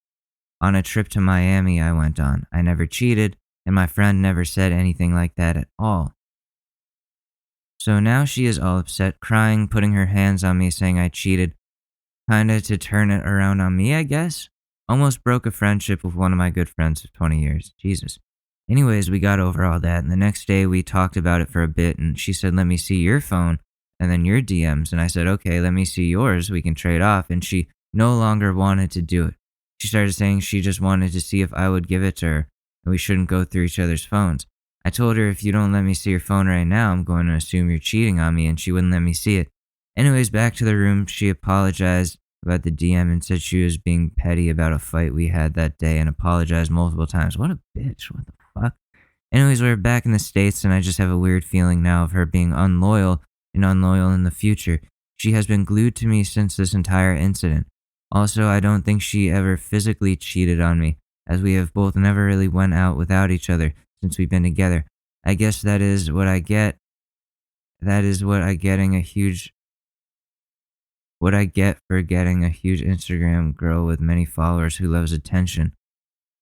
on a trip to Miami I went on. I never cheated, and my friend never said anything like that at all. So now she is all upset, crying, putting her hands on me, saying I cheated. Kinda to turn it around on me, I guess? Almost broke a friendship with one of my good friends of 20 years. Jesus. Anyways, we got over all that, and the next day we talked about it for a bit, and she said, "Let me see your phone, and then your DMs." And I said, "Okay, let me see yours, we can trade off," and she no longer wanted to do it. She started saying she just wanted to see if I would give it to her, and we shouldn't go through each other's phones. I told her, "If you don't let me see your phone right now, I'm going to assume you're cheating on me," and she wouldn't let me see it. Anyways, back to the room, she apologized about the DM and said she was being petty about a fight we had that day and apologized multiple times. What a bitch, what the fuck? Anyways, we're back in the States and I just have a weird feeling now of her being unloyal and unloyal in the future. She has been glued to me since this entire incident. Also, I don't think she ever physically cheated on me, as we have both never really went out without each other since we've been together. I guess that is what I get. That is what I getting a huge... What I get for getting a huge Instagram girl with many followers who loves attention.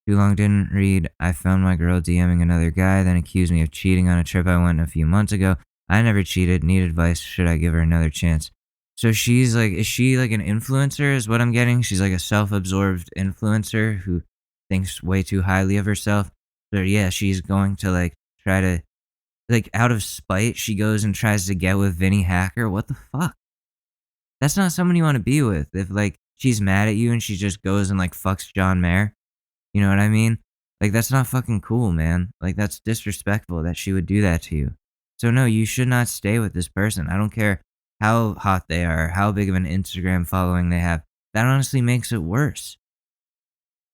Too long didn't read. I found my girl DMing another guy, then accused me of cheating on a trip I went a few months ago. I never cheated. Need advice. Should I give her another chance? So she's like, is she like an influencer is what I'm getting? She's like a self-absorbed influencer who thinks way too highly of herself. So yeah, she's going to like try to, like out of spite, she goes and tries to get with Vinny Hacker. What the fuck? That's not someone you want to be with. If like she's mad at you and she just goes and like fucks John Mayer. You know what I mean? Like that's not fucking cool, man. Like that's disrespectful that she would do that to you. So no, you should not stay with this person. I don't care how hot they are, how big of an Instagram following they have. That honestly makes it worse.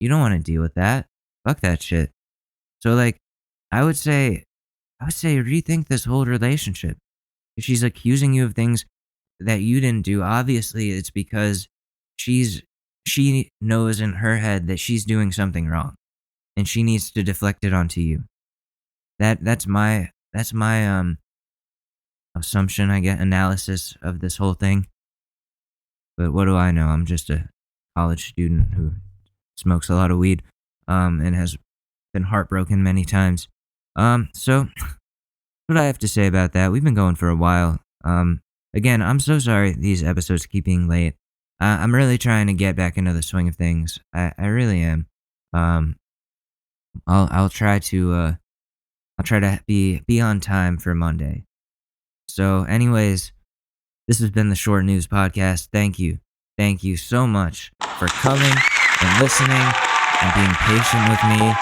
You don't want to deal with that. Fuck that shit. So like, I would say rethink this whole relationship. If she's accusing you of things that you didn't do, obviously it's because she knows in her head that she's doing something wrong and she needs to deflect it onto you. That's my assumption, I get, analysis of this whole thing. But what do I know? I'm just a college student who smokes a lot of weed and has been heartbroken many times. So what I have to say about that, we've been going for a while. Again, I'm so sorry these episodes keep being late. I'm really trying to get back into the swing of things. I really am. I'll try to I'll try to be on time for Monday. So anyways, this has been the Short News Podcast. Thank you. Thank you so much for coming and listening and being patient with me.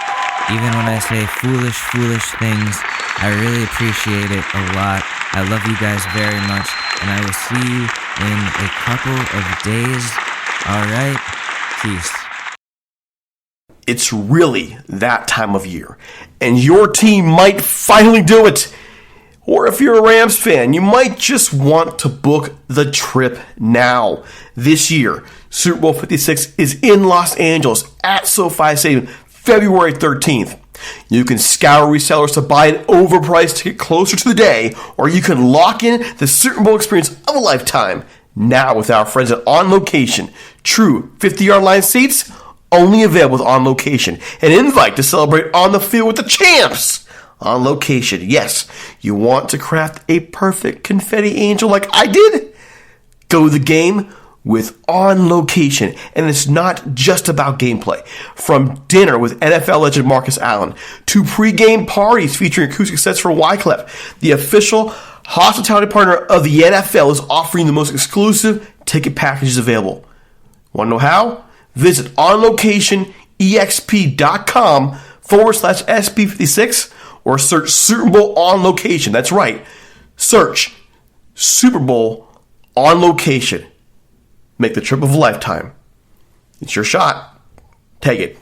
Even when I say foolish things, I really appreciate it a lot. I love you guys very much, and I will see you in a couple of days. Alright? Peace. It's really that time of year, and your team might finally do it. Or if you're a Rams fan, you might just want to book the trip now. This year, Super Bowl 56 is in Los Angeles at SoFi Stadium, February 13th. You can scour resellers to buy an overpriced ticket closer to the day, or you can lock in the Super Bowl experience of a lifetime now with our friends at On Location. True 50-yard line seats, only available with On Location. An invite to celebrate on the field with the champs. On Location, yes, you want to craft a perfect confetti angel like I did? Go to the game with On Location, and it's not just about gameplay. From dinner with NFL legend Marcus Allen to pre-game parties featuring acoustic sets for Wyclef, the official hospitality partner of the NFL is offering the most exclusive ticket packages available. Want to know how? Visit onlocationexp.com/SB56 or search Super Bowl On Location. That's right. Search Super Bowl On Location. Make the trip of a lifetime. It's your shot. Take it.